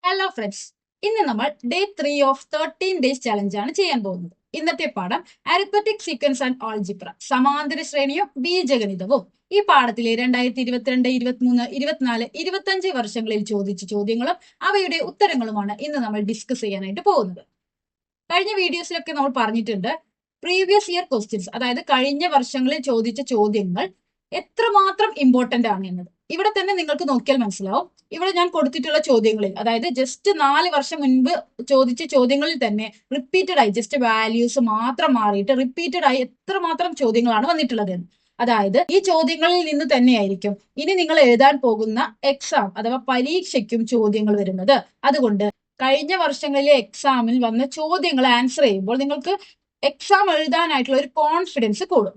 Hello friends, ഇന്ന് നമ്മൾ day 3 of 13 days challenge ആണ് ചെയ്യാൻ പോകുന്നത്. ഇന്നത്തെ പാഠം അരിത്മെറ്റിക് സീക്വൻസ് ആൻഡ് ആൾജിബ്ര, സമാന്തര ശ്രേണിയും ബീജഗണിതവും. ഈ പാഠത്തിലെ 2022, 23, 24, 25 വർഷങ്ങളിൽ ചോദിച്ച ചോദ്യങ്ങളും അവയുടെ ഉത്തരങ്ങളുമാണ് ഇന്ന് നമ്മൾ ഡിസ്കസ് ചെയ്യാനായിട്ട് പോകുന്നത്. കഴിഞ്ഞ വീഡിയോസിലൊക്കെ നമ്മൾ പറഞ്ഞിട്ടുണ്ട്, പ്രീവിയസ് ഇയർ ക്വസ്റ്റ്യൻസ്, അതായത് കഴിഞ്ഞ വർഷങ്ങളിൽ ചോദിച്ച ചോദ്യങ്ങൾ എത്രമാത്രം ഇമ്പോർട്ടന്റ് ആണ് എന്നത്. ഇവിടെ തന്നെ നിങ്ങൾക്ക് നോക്കിയാൽ മനസ്സിലാവും. ഇവിടെ ഞാൻ കൊടുത്തിട്ടുള്ള ചോദ്യങ്ങളിൽ, അതായത് ജസ്റ്റ് 4 വർഷം മുൻപ് ചോദിച്ച ചോദ്യങ്ങളിൽ തന്നെ റിപ്പീറ്റഡ് ആയി, ജസ്റ്റ് വാല്യൂസ് മാത്രം മാറിയിട്ട് റിപ്പീറ്റഡ് ആയി എത്രമാത്രം ചോദ്യങ്ങളാണ് വന്നിട്ടുള്ളത്. അതായത് ഈ ചോദ്യങ്ങളിൽ നിന്ന് തന്നെയായിരിക്കും ഇനി നിങ്ങൾ എഴുതാൻ പോകുന്ന എക്സാം അഥവാ പരീക്ഷയ്ക്കും ചോദ്യങ്ങൾ വരുന്നത്. അതുകൊണ്ട് കഴിഞ്ഞ വർഷങ്ങളിലെ എക്സാമിൽ വന്ന ചോദ്യങ്ങൾ ആൻസർ ചെയ്യുമ്പോൾ നിങ്ങൾക്ക് എക്സാം എഴുതാനായിട്ടുള്ള ഒരു കോൺഫിഡൻസ് കൂടും.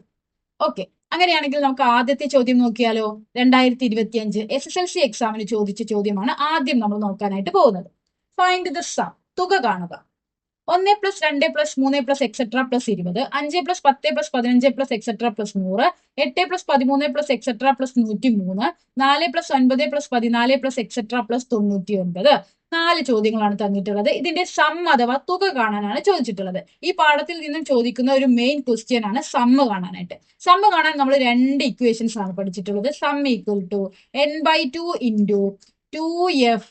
ഓക്കെ, അങ്ങനെയാണെങ്കിൽ നമുക്ക് ആദ്യത്തെ ചോദ്യം നോക്കിയാലോ. 2025 SSLC എക്സാമിന് ചോദിച്ച ചോദ്യമാണ് ആദ്യം നമ്മൾ നോക്കാനായിട്ട് പോകുന്നത്. ഫൈൻഡ് ദ സം, തുക കാണുക. 1 + 2 + 3 + എക്സെട്ര + 20, 5 + 10 + 15 + എക്സെട്ര + 100, 8 + 13 + എക്സെട്ര + 103, 4 + 9 + 14 + എക്സെട്ര + 99. 4 ചോദ്യങ്ങളാണ് തന്നിട്ടുള്ളത്. ഇതിന്റെ സം അഥവാ തുക കാണാനാണ് ചോദിച്ചിട്ടുള്ളത്. ഈ പാഠത്തിൽ നിന്നും ചോദിക്കുന്ന ഒരു മെയിൻ ക്വസ്റ്റ്യൻ ആണ് സമ്മ് കാണാനായിട്ട്. സമ്മ് കാണാൻ നമ്മൾ 2 ഇക്വേഷൻസ് ആണ് പഠിച്ചിട്ടുള്ളത്. Sum = n/2 × 2f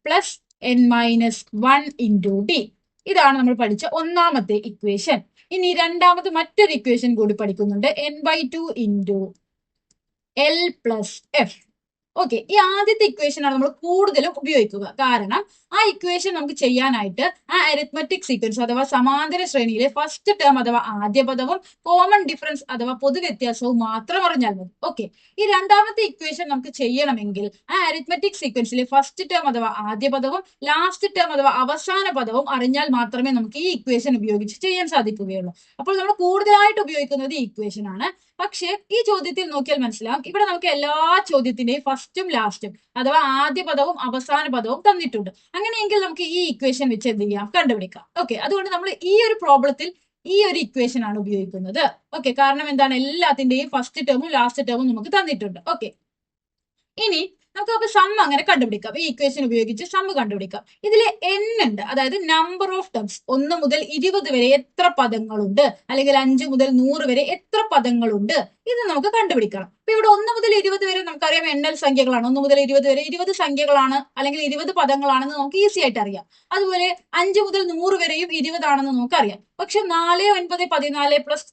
+ n-1 × d. ഇതാണ് നമ്മൾ പഠിച്ച ഒന്നാമത്തെ ഇക്വേഷൻ. ഇനി രണ്ടാമത് മറ്റൊരു ഇക്വേഷൻ കൂടി പഠിക്കുന്നുണ്ട്, n/2 × L + f. ഓക്കെ, ഈ ആദ്യത്തെ ഇക്വേഷൻ ആണ് നമ്മൾ കൂടുതലും ഉപയോഗിക്കുക. കാരണം ആ ഇക്വേഷൻ നമുക്ക് ചെയ്യാനായിട്ട് ആ അരിത്മെറ്റിക് സീക്വൻസ് അഥവാ സമാന്തര ശ്രേണിയിലെ ഫസ്റ്റ് ടേം അഥവാ ആദ്യ പദവും കോമൺ ഡിഫറൻസ് അഥവാ പൊതുവ്യത്യാസവും മാത്രം അറിഞ്ഞാൽ മതി. ഓക്കെ, ഈ രണ്ടാമത്തെ ഇക്വേഷൻ നമുക്ക് ചെയ്യണമെങ്കിൽ ആ അരിത്മെറ്റിക് സീക്വൻസിലെ ഫസ്റ്റ് ടേം അഥവാ ആദ്യ പദവും ലാസ്റ്റ് ടേം അഥവാ അവസാന പദവും അറിഞ്ഞാൽ മാത്രമേ നമുക്ക് ഈ ഇക്വേഷൻ ഉപയോഗിച്ച് ചെയ്യാൻ സാധിക്കുകയുള്ളൂ. അപ്പോൾ നമ്മൾ കൂടുതലായിട്ട് ഉപയോഗിക്കുന്നത് ഈ ഇക്വേഷൻ ആണ്. പക്ഷേ ഈ ചോദ്യത്തിൽ നോക്കിയാൽ മനസ്സിലാവും, ഇവിടെ നമുക്ക് എല്ലാ ചോദ്യത്തിന്റെയും ഫസ്റ്റും ലാസ്റ്റും അഥവാ ആദ്യ പദവും അവസാന പദവും തന്നിട്ടുണ്ട്. അങ്ങനെയെങ്കിൽ നമുക്ക് ഈ ഇക്വേഷൻ വെച്ച് എന്ത് ചെയ്യാം, കണ്ടുപിടിക്കാം. ഓക്കെ, അതുകൊണ്ട് നമ്മൾ ഈ ഒരു പ്രോബ്ലത്തിൽ ഈ ഒരു ഇക്വേഷൻ ആണ് ഉപയോഗിക്കുന്നത്. ഓക്കെ, കാരണം എന്താണ്, എല്ലാത്തിന്റെയും ഫസ്റ്റ് ടേമും ലാസ്റ്റ് ടേമും നമുക്ക് തന്നിട്ടുണ്ട്. ഓക്കെ, ഇനി നമുക്ക് അപ്പൊ സം അങ്ങനെ കണ്ടുപിടിക്കാം. ഈ ഇക്വേഷൻ ഉപയോഗിച്ച് സം കണ്ടുപിടിക്കാം. ഇതിൽ n ഉണ്ട്, അതായത് നമ്പർ ഓഫ് ടേംസ്. 1 മുതൽ 20 വരെ എത്ര പദങ്ങളുണ്ട്, അല്ലെങ്കിൽ 5 മുതൽ 100 വരെ എത്ര പദങ്ങളുണ്ട്, ഇത് നമുക്ക് കണ്ടുപിടിക്കണം. അപ്പൊ ഇവിടെ 1 മുതൽ 20 വരെ നമുക്കറിയാം എണ്ണൽ സംഖ്യകളാണ്. 1 മുതൽ 20 വരെ 20 സംഖ്യകളാണ്, അല്ലെങ്കിൽ 20 പദങ്ങളാണെന്ന് നമുക്ക് ഈസി ആയിട്ട് അറിയാം. അതുപോലെ 5 മുതൽ 100 വരെയും 20 ആണെന്ന് നമുക്കറിയാം. പക്ഷെ 4, 9, 14 പ്ലസ്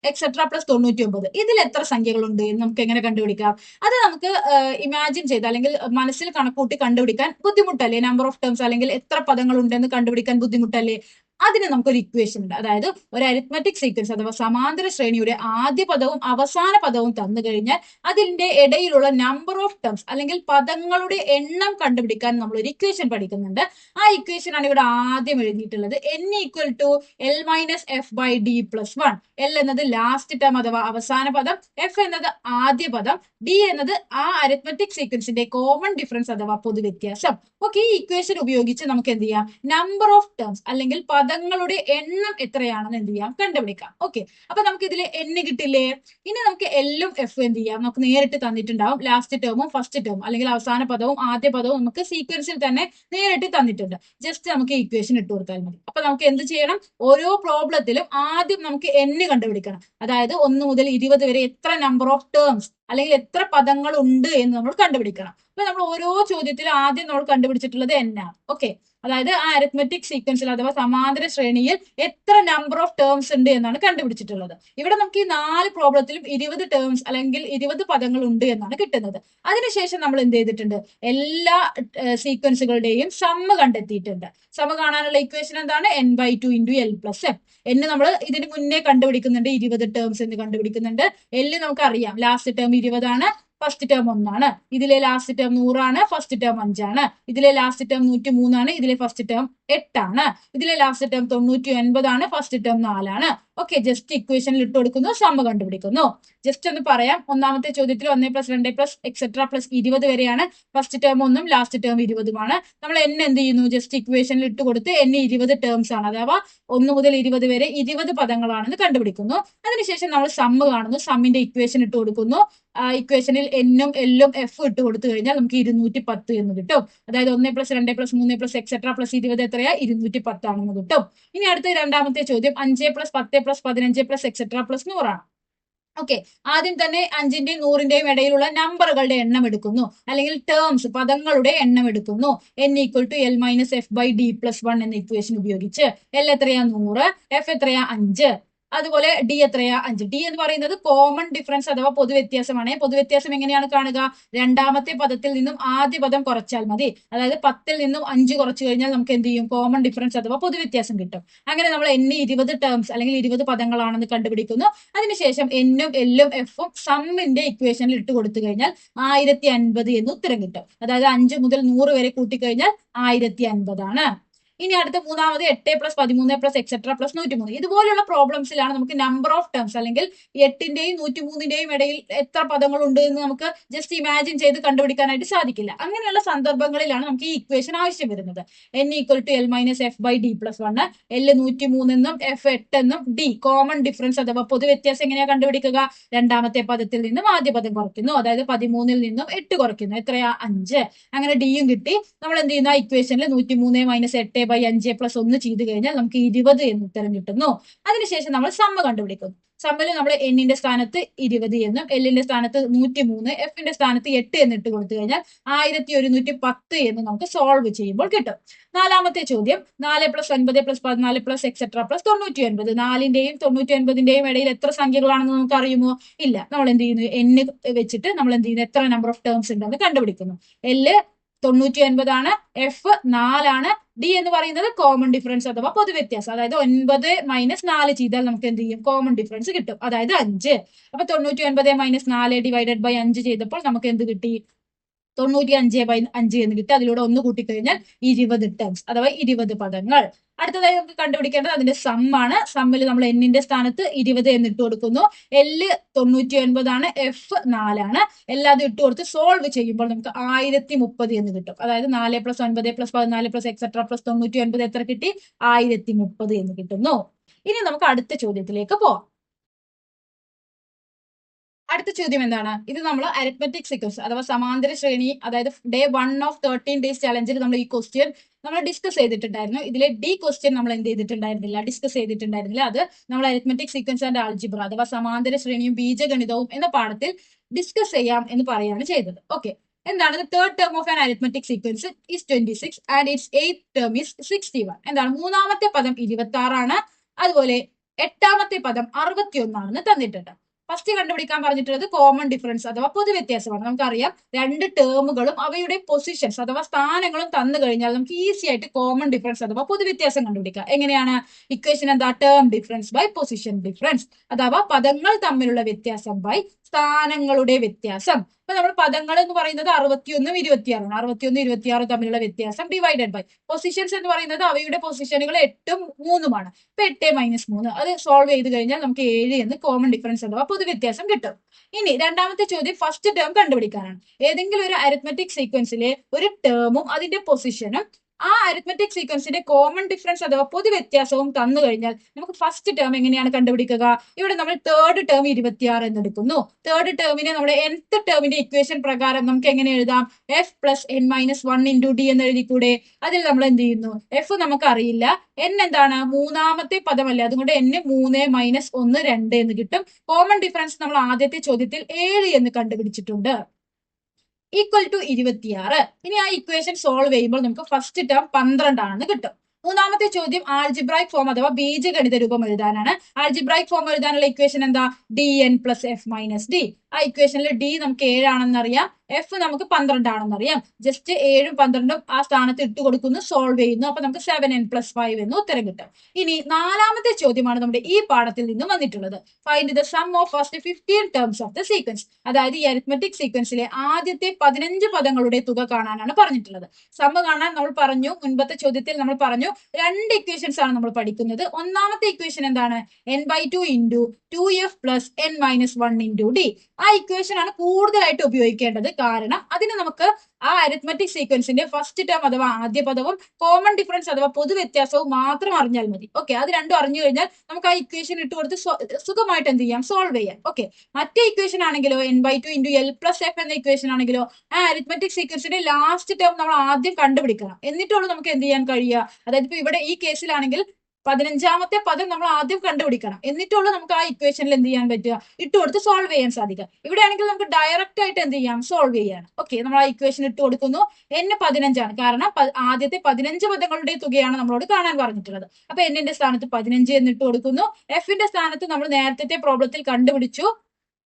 എക്സെട്ര പ്ലസ് 99, ഇതിൽ എത്ര സംഖ്യകളുണ്ട് എന്ന് നമുക്ക് എങ്ങനെ കണ്ടുപിടിക്കാം? അത് നമുക്ക് ഇമാജിൻ ചെയ്ത് അല്ലെങ്കിൽ മനസ്സിൽ കണക്കൂട്ടി കണ്ടുപിടിക്കാൻ ബുദ്ധിമുട്ടല്ലേ? നമ്പർ ഓഫ് ടേംസ് അല്ലെങ്കിൽ എത്ര പദങ്ങൾ ഉണ്ടെന്ന് കണ്ടുപിടിക്കാൻ ബുദ്ധിമുട്ടല്ലേ? അതിന് നമുക്കൊരു ഇക്വേഷൻ ഉണ്ട്. അതായത് ഒരു അരിത്മെറ്റിക് സീക്വൻസ് അഥവാ സമാന്തര ശ്രേണിയുടെ ആദ്യ പദവും അവസാന പദവും തന്നു കഴിഞ്ഞാൽ അതിന്റെ ഇടയിലുള്ള നമ്പർ ഓഫ് ടേംസ് അല്ലെങ്കിൽ പദങ്ങളുടെ എണ്ണം കണ്ടുപിടിക്കാൻ നമ്മൾ ഒരു ഇക്വേഷൻ പഠിക്കുന്നുണ്ട്. ആ ഇക്വേഷൻ ആണ് ഇവിടെ ആദ്യം എഴുതിയിട്ടുള്ളത്. n = L - f/d + 1. L എന്നത് ലാസ്റ്റ് ടേം അഥവാ അവസാന പദം, f എന്നത് ആദ്യ പദം, d എന്നത് ആ അരിത്മെറ്റിക് സീക്വൻസിന്റെ കോമൺ ഡിഫറൻസ് അഥവാ പൊതുവ്യത്യാസം. ഓക്കെ, ഈ ഇക്വേഷൻ ഉപയോഗിച്ച് നമുക്ക് എന്ത് ചെയ്യാം, നമ്പർ ഓഫ് ടേംസ് അല്ലെങ്കിൽ പദങ്ങളുടെ എണ്ണം എത്രയാണെന്ന് എന്ത് ചെയ്യാം, കണ്ടുപിടിക്കാം. ഓക്കെ, അപ്പൊ നമുക്ക് ഇതിൽ n കിട്ടില്ലേ? ഇനി നമുക്ക് എല്ലും എഫും എന്ത് ചെയ്യാം, നമുക്ക് നേരിട്ട് തന്നിട്ടുണ്ടാവും. ലാസ്റ്റ് ടേമും ഫസ്റ്റ് ടേമും അല്ലെങ്കിൽ അവസാന പദവും ആദ്യ പദവും നമുക്ക് സീക്വൻസിൽ തന്നെ നേരിട്ട് തന്നിട്ടുണ്ട്. ജസ്റ്റ് നമുക്ക് ഇക്വേഷൻ ഇട്ട് കൊടുത്താൽ മതി. അപ്പൊ നമുക്ക് എന്ത് ചെയ്യണം, ഓരോ പ്രോബ്ലത്തിലും ആദ്യം നമുക്ക് n കണ്ടുപിടിക്കണം. അതായത് 1 മുതൽ 20 വരെ എത്ര നമ്പർ ഓഫ് ടേംസ് അല്ലെങ്കിൽ എത്ര പദങ്ങൾ ഉണ്ട് എന്ന് നമ്മൾ കണ്ടുപിടിക്കണം. അപ്പൊ നമ്മൾ ഓരോ ചോദ്യത്തിലും ആദ്യം നമ്മൾ കണ്ടുപിടിച്ചിട്ടുള്ളത് n ആണ്. ഓക്കെ, അതായത് ആ അരിത്മെറ്റിക് സീക്വൻസിൽ അഥവാ സമാന്തര ശ്രേണിയിൽ എത്ര നമ്പർ ഓഫ് ടേംസ് ഉണ്ട് എന്നാണ് കണ്ടുപിടിച്ചിട്ടുള്ളത്. ഇവിടെ നമുക്ക് ഈ 4 പ്രോബ്ലത്തിലും 20 ടേംസ് അല്ലെങ്കിൽ 20 പദങ്ങൾ ഉണ്ട് എന്നാണ് കിട്ടുന്നത്. അതിനുശേഷം നമ്മൾ എന്ത് ചെയ്തിട്ടുണ്ട്, എല്ലാ സീക്വൻസുകളുടെയും സമ്മ് കണ്ടെത്തിയിട്ടുണ്ട്. സമ്മ് കാണാനുള്ള ഇക്വേഷൻ എന്താണ്, n/2 × L + f. n നമ്മൾ ഇതിന് മുന്നേ കണ്ടുപിടിക്കുന്നുണ്ട്, 20 ടേംസ് എന്ന് കണ്ടുപിടിക്കുന്നുണ്ട്. L നമുക്ക് അറിയാം, ലാസ്റ്റ് ടേം 20 ആണ്, ഫസ്റ്റ് ടേം 1 ആണ്. ഇതിലെ ലാസ്റ്റ് ടേം 100 ആണ്, ഫസ്റ്റ് ടേം 5 ആണ്. ഇതിലെ ലാസ്റ്റ് ടേം 103 ആണ്, ഇതിലെ ഫസ്റ്റ് ടേം 8 ആണ്. ഇതിലെ ലാസ്റ്റ് ടേം 99 ആണ്, ഫസ്റ്റ് ടേം 4 ആണ്. ഓക്കെ, ജസ്റ്റ് ഇക്വേഷനിൽ ഇട്ട് കൊടുക്കുന്നു, സമ്മ് കണ്ടുപിടിക്കുന്നു. ജസ്റ്റ് ഒന്ന് പറയാം, ഒന്നാമത്തെ ചോദ്യത്തിൽ 1 + 2 + എക്സെട്ര പ്ലസ് 20 വരെയാണ്. ഫസ്റ്റ് ടേം 1 ലാസ്റ്റ് ടേം 20 നമ്മൾ n എന്ത് ചെയ്യുന്നു, ജസ്റ്റ് ഇക്വേഷനിൽ ഇട്ട് കൊടുത്ത് n 20 ടേംസ് ആണ്, അഥവാ 1 മുതൽ 20 വരെ 20 പദങ്ങളാണെന്ന് കണ്ടുപിടിക്കുന്നു. അതിനുശേഷം നമ്മൾ സമ്മ് കാണുന്നു, സമ്മിന്റെ ഇക്വേഷൻ ഇട്ട് കൊടുക്കുന്നു. ഇക്വേഷനിൽ എന്നും എല്ലും എഫ് ഇട്ട് കൊടുത്തു കഴിഞ്ഞാൽ നമുക്ക് 210 എന്ന് കിട്ടും. അതായത് 1 + 2 + 3 + എക്സെട്ര പ്ലസ് 20 എത്രയാ, 210 ആണെന്ന് കിട്ടും. ഇനി അടുത്ത രണ്ടാമത്തെ ചോദ്യം 5 + 10 + 15 + എക്സെട്ര പ്ലസ് 100 ആണ്. ഓക്കെ, ആദ്യം തന്നെ 5ന്റെയും 100ന്റെയും ഇടയിലുള്ള നമ്പറുകളുടെ എണ്ണം എടുക്കുന്നു, അല്ലെങ്കിൽ ടേംസ് പദങ്ങളുടെ എണ്ണം എടുക്കുന്നു. n = l - f/d + 1 എന്ന ഇക്വേഷൻ ഉപയോഗിച്ച് l എത്രയാ 100, f എത്രയാ 5, അതുപോലെ d എത്രയാ 5. d എന്ന് പറയുന്നത് കോമൺ ഡിഫറൻസ് അഥവാ പൊതുവ്യത്യാസമാണ്. പൊതുവ്യത്യാസം എങ്ങനെയാണ് കാണുക, രണ്ടാമത്തെ പദത്തിൽ നിന്നും ആദ്യ പദം കുറച്ചാൽ മതി. അതായത് 10ൽ നിന്നും 5 കുറച്ചു കഴിഞ്ഞാൽ നമുക്ക് എന്ത് ചെയ്യും, കോമൺ ഡിഫറൻസ് അഥവാ പൊതുവ്യത്യാസം കിട്ടും. അങ്ങനെ നമ്മൾ n 20 ടേംസ് അല്ലെങ്കിൽ 20 പദങ്ങളാണെന്ന് കണ്ടുപിടിക്കുന്നു. അതിനുശേഷം എന്നും എല്ലും എഫും സമ്മിന്റെ ഇക്വേഷനിൽ ഇട്ട് കൊടുത്തു കഴിഞ്ഞാൽ 1050 എന്ന് ഉത്തരം കിട്ടും. അതായത് 5 മുതൽ 100 വരെ കൂട്ടിക്കഴിഞ്ഞാൽ 1050 ആണ്. ഇനി അടുത്ത മൂന്നാമത് 8 + 13 + എക്സെട്ര പ്ലസ് 103. ഇതുപോലുള്ള പ്രോബ്ലംസിലാണ് നമുക്ക് നമ്പർ ഓഫ് ടേംസ് അല്ലെങ്കിൽ 8ന്റെയും 103ന്റെയും ഇടയിൽ എത്ര പദങ്ങൾ ഉണ്ട് എന്ന് നമുക്ക് ജസ്റ്റ് ഇമാജിൻ ചെയ്ത് കണ്ടുപിടിക്കാനായിട്ട് സാധിക്കില്ല. അങ്ങനെയുള്ള സന്ദർഭങ്ങളിലാണ് നമുക്ക് ഈ ഇക്വേഷൻ ആവശ്യം വരുന്നത്. n = l - f/d + 1, l 103 എന്നും f 8 എന്നും d കോമൺ ഡിഫറൻസ് അഥവാ പൊതുവ്യത്യാസം എങ്ങനെയാ കണ്ടുപിടിക്കുക, രണ്ടാമത്തെ പദത്തിൽ നിന്നും ആദ്യ പദം കുറയ്ക്കുന്നു, അതായത് 13ൽ നിന്നും 8 കുറയ്ക്കുന്നു, എത്രയാ 5. അങ്ങനെ ഡിയും കിട്ടി. നമ്മൾ എന്ത് ചെയ്യുന്ന, ഇക്വേഷനിൽ 103 - 8/5 + 1 ചെയ്ത് കഴിഞ്ഞാൽ നമുക്ക് 20 എന്ന് ഉത്തരം കിട്ടുന്നു. അതിനുശേഷം നമ്മൾ സമ്മ് കണ്ടുപിടിക്കുന്നു. സമ്മിൽ നമ്മൾ എന്നിന്റെ സ്ഥാനത്ത് 20 എന്നും എല്ലിന്റെ സ്ഥാനത്ത് 103, എഫിന്റെ സ്ഥാനത്ത് 8 എന്നിട്ട് കൊടുത്തു കഴിഞ്ഞാൽ 1110 എന്ന് നമുക്ക് സോൾവ് ചെയ്യുമ്പോൾ കിട്ടും. നാലാമത്തെ ചോദ്യം 4 + 9 + 14 + എക്സെട്ര പ്ലസ് 99. 4ന്റെയും 99ന്റെയും ഇടയിൽ എത്ര സംഖ്യകളാണെന്ന് നമുക്ക് അറിയുമോ, ഇല്ല. നമ്മൾ എന്ത് ചെയ്യുന്നു, n വെച്ചിട്ട് നമ്മൾ എന്ത് ചെയ്യുന്നു, എത്ര നമ്പർ ഓഫ് ടേംസ് ഉണ്ടെന്ന് കണ്ടുപിടിക്കുന്നു. l 99 ആണ്, f 4 ആണ്, d എന്ന് പറയുന്നത് കോമൺ ഡിഫറൻസ് അഥവാ പൊതുവ്യത്യാസം. അതായത് 9 - 4 ചെയ്താൽ നമുക്ക് എന്ത് ചെയ്യും, കോമൺ ഡിഫറൻസ് കിട്ടും, അതായത് 5. അപ്പൊ 99 - 4 / 5 ചെയ്തപ്പോൾ നമുക്ക് എന്ത് കിട്ടി, 95/5 എന്ന് കിട്ടി. അതിലൂടെ 1 കൂട്ടിക്കഴിഞ്ഞാൽ 20 ടേംസ് അഥവാ 20 പദങ്ങൾ. അടുത്തതായി നമുക്ക് കണ്ടുപിടിക്കേണ്ടത് അതിന്റെ സമ്മാണ്. സമ്മിൽ നമ്മൾ എന്നിന്റെ സ്ഥാനത്ത് 20 എന്നിട്ട് കൊടുക്കുന്നു. l 99 ആണ്, f 4 ആണ്. എല്ലാതും ഇട്ട് കൊടുത്ത് സോൾവ് ചെയ്യുമ്പോൾ നമുക്ക് 1030 എന്ന് കിട്ടും. അതായത് 4 + 9 + 14 + എക്സെട്ര പ്ലസ് 99 എത്ര കിട്ടി, 1030 എന്ന് കിട്ടുന്നു. ഇനി നമുക്ക് അടുത്ത ചോദ്യത്തിലേക്ക് പോവാം. അടുത്ത ചോദ്യം എന്താണ്, ഇത് നമ്മൾ അരിത്മെറ്റിക് സീക്വൻസ് അഥവാ സമാന്തര ശ്രേണി, അതായത് ഡേ 1 ഓഫ് 13 ഡേയ്സ് ചലഞ്ചിൽ നമ്മൾ ഈ ക്വസ്റ്റ്യൻ നമ്മൾ ഡിസ്കസ് ചെയ്തിട്ടുണ്ടായിരുന്നു. ഇതിലെ ഡി ക്വസ്റ്റ്യൻ നമ്മൾ എന്ത് ചെയ്തിട്ടുണ്ടായിരുന്നില്ല, ഡിസ്കസ് ചെയ്തിട്ടുണ്ടായിരുന്നില്ല. അത് നമ്മൾ അരിത്മെറ്റിക് സീക്വൻസ് ആൻഡ് ആൾജിബ്ര അഥവാ സമാന്തര ശ്രേണിയും ബീജഗണിതവും എന്ന പാഠത്തിൽ ഡിസ്കസ് ചെയ്യാം എന്ന് പറയുകയാണ് ചെയ്തത്. ഓക്കെ, എന്താണ്, third term of an arithmetic sequence is 26 and it's 8th term is 61. എന്താണ്, മൂന്നാമത്തെ പദം 26 ആണ്, അതുപോലെ എട്ടാമത്തെ പദം 61 ആണെന്ന് തന്നിട്ടുണ്ട്. ഫസ്റ്റ് കണ്ടുപിടിക്കാൻ പറഞ്ഞിട്ടുള്ളത് കോമൺ ഡിഫറൻസ് അഥവാ പൊതുവ്യത്യാസമാണ്. നമുക്കറിയാം രണ്ട് ടേമുകളും അവയുടെ പൊസിഷൻസ് അഥവാ സ്ഥാനങ്ങളും തന്നു കഴിഞ്ഞാൽ നമുക്ക് ഈസി ആയിട്ട് കോമൺ ഡിഫറൻസ് അഥവാ പൊതുവ്യത്യാസം കണ്ടുപിടിക്കാം. എങ്ങനെയാണ്, ഇക്വേഷൻ എന്താ, term difference by position difference അഥവാ പദങ്ങൾ തമ്മിലുള്ള വ്യത്യാസം ബൈ സ്ഥാനങ്ങളുടെ വ്യത്യാസം. അപ്പൊ നമ്മൾ പദങ്ങൾ എന്ന് പറയുന്നത് 61 26 ആണ്. 61 26 തമ്മിലുള്ള വ്യത്യാസം ഡിവൈഡഡ് ബൈ പൊസിഷൻസ് എന്ന് പറയുന്നത് അവയുടെ പൊസിഷനുകൾ 8 3 ആണ്. ഇപ്പൊ 8 - 3 അത് സോൾവ് ചെയ്ത് കഴിഞ്ഞാൽ നമുക്ക് 7 എന്ന് കോമൺ ഡിഫറൻസ് അഥവാ പൊതുവ്യത്യാസം കിട്ടും. ഇനി രണ്ടാമത്തെ ചോദ്യം ഫസ്റ്റ് ടേം കണ്ടുപിടിക്കാനാണ്. ഏതെങ്കിലും ഒരു അരിത്മെറ്റിക് സീക്വൻസിലെ ഒരു ടേമും അതിന്റെ പൊസിഷനും ആ അരിത്മെറ്റിക് സീക്വൻസിന്റെ കോമൺ ഡിഫറൻസ് അഥവാ പൊതുവ്യത്യാസവും തന്നു കഴിഞ്ഞാൽ നമുക്ക് ഫസ്റ്റ് ടേം എങ്ങനെയാണ് കണ്ടുപിടിക്കുക. ഇവിടെ നമ്മൾ തേർഡ് ടേം 26 എന്ന് എടുക്കുന്നു. തേർഡ് ടേമിനെ നമ്മുടെ nth ടേമിന്റെ ഇക്വേഷൻ പ്രകാരം നമുക്ക് എങ്ങനെ എഴുതാം, f + n - 1 × d എന്ന് എഴുതിക്കൂടെ. അതിൽ നമ്മൾ എന്ത് ചെയ്യുന്നു, f നമുക്ക് അറിയില്ല, n എന്താണ്, മൂന്നാമത്തെ പദമല്ലേ, അതുകൊണ്ട് n 3 - 1 2 എന്ന് കിട്ടും. കോമൺ ഡിഫറൻസ് നമ്മൾ ആദ്യത്തെ ചോദ്യത്തിൽ 7 എന്ന് കണ്ടുപിടിച്ചിട്ടുണ്ട്, ഈക്വൽ ടു 26. ഇനി ആ ഇക്വേഷൻ സോൾവ് ചെയ്യുമ്പോൾ നമുക്ക് ഫസ്റ്റ് ടേം 12 ആണെന്ന് കിട്ടും. മൂന്നാമത്തെ ചോദ്യം ആൾജിബ്രായിക് ഫോം അഥവാ ബീജഗണിത രൂപം എഴുതാനാണ്. ആൾജിബ്രായിക് ഫോം എഴുതാനുള്ള ഇക്വേഷൻ എന്താ, dn + f - d. ആ ഇക്വേഷനിൽ ഡി നമുക്ക് 7 ആണെന്ന് അറിയാം, എഫ് നമുക്ക് 12 ആണെന്ന് അറിയാം. ജസ്റ്റ് 7ഉം 12ഉം ആ സ്ഥാനത്ത് ഇട്ട് കൊടുക്കുന്നു, സോൾവ് ചെയ്യുന്നു. അപ്പൊ നമുക്ക് 7n+5 എന്ന് ഉത്തരം കിട്ടും. ഇനി നാലാമത്തെ ചോദ്യമാണ് നമ്മുടെ ഈ പാഠത്തിൽ നിന്നും വന്നിട്ടുള്ളത്. Find the sum of first 15 terms of the sequence. അതായത് ഈ അരിത്മെറ്റിക് സീക്വൻസിലെ ആദ്യത്തെ 15 പദങ്ങളുടെ തുക കാണാനാണ് പറഞ്ഞിട്ടുള്ളത്. സം കാണാൻ നമ്മൾ പറഞ്ഞു, മുൻപത്തെ ചോദ്യത്തിൽ നമ്മൾ പറഞ്ഞു 2 ഇക്വേഷൻസ് ആണ് നമ്മൾ പഠിക്കുന്നത്. ഒന്നാമത്തെ ഇക്വേഷൻ എന്താണ്? n/2 into 2f plus n-1 into D. ആ ഇക്വേഷൻ ആണ് കൂടുതലായിട്ട് ഉപയോഗിക്കേണ്ടത്. കാരണം അതിന് നമുക്ക് ആ അരിത്മെറ്റിക് സീക്വൻസിന്റെ ഫസ്റ്റ് ടേം അഥവാ ആദ്യ പദവും കോമൺ ഡിഫറൻസ് അഥവാ പൊതു വ്യത്യാസവും മാത്രം അറിഞ്ഞാൽ മതി. ഓക്കെ, അത് രണ്ടും അറിഞ്ഞു കഴിഞ്ഞാൽ നമുക്ക് ആ ഇക്വേഷൻ ഇട്ട് കൊടുത്ത് സുഖമായിട്ട് എന്ത് ചെയ്യാം? സോൾവ് ചെയ്യാം. ഓക്കെ, മറ്റേ ഇക്വേഷൻ ആണെങ്കിലോ n/2 into L plus F എന്ന ഇക്വേഷൻ ആണെങ്കിലോ ആ അരിത്മെറ്റിക് സീക്വൻസിന്റെ ലാസ്റ്റ് ടേം നമ്മൾ ആദ്യം കണ്ടുപിടിക്കണം. എന്നിട്ടുള്ളൂ നമുക്ക് എന്ത് ചെയ്യാൻ കഴിയുക. അതായത് ഇപ്പൊ ഇവിടെ ഈ കേസിലാണെങ്കിൽ 15ാമത്തെ പദം നമ്മൾ ആദ്യം കണ്ടുപിടിക്കണം. എന്നിട്ടുള്ളൂ നമുക്ക് ആ ഇക്വേഷനിൽ എന്ത് ചെയ്യാൻ പറ്റുക? ഇട്ട് കൊടുത്ത് സോൾവ് ചെയ്യാൻ സാധിക്കുക. ഇവിടെ ആണെങ്കിൽ നമുക്ക് ഡയറക്റ്റ് ആയിട്ട് എന്ത് ചെയ്യാം? സോൾവ് ചെയ്യാം. ഓക്കെ, നമ്മൾ ആ ഇക്വേഷൻ ഇട്ട് കൊടുക്കുന്നു. n 15 ആണ്, കാരണം ആദ്യത്തെ 15 പദങ്ങളുടെ തുകയാണ് നമ്മളോട് കാണാൻ പറഞ്ഞിട്ടുള്ളത്. അപ്പൊ n-ന്റെ സ്ഥാനത്ത് 15 എന്ന് ഇട്ട് കൊടുക്കുന്നു. f-ന്റെ സ്ഥാനത്ത് നമ്മൾ നേരത്തെ പ്രോബ്ലത്തിൽ കണ്ടുപിടിച്ചു,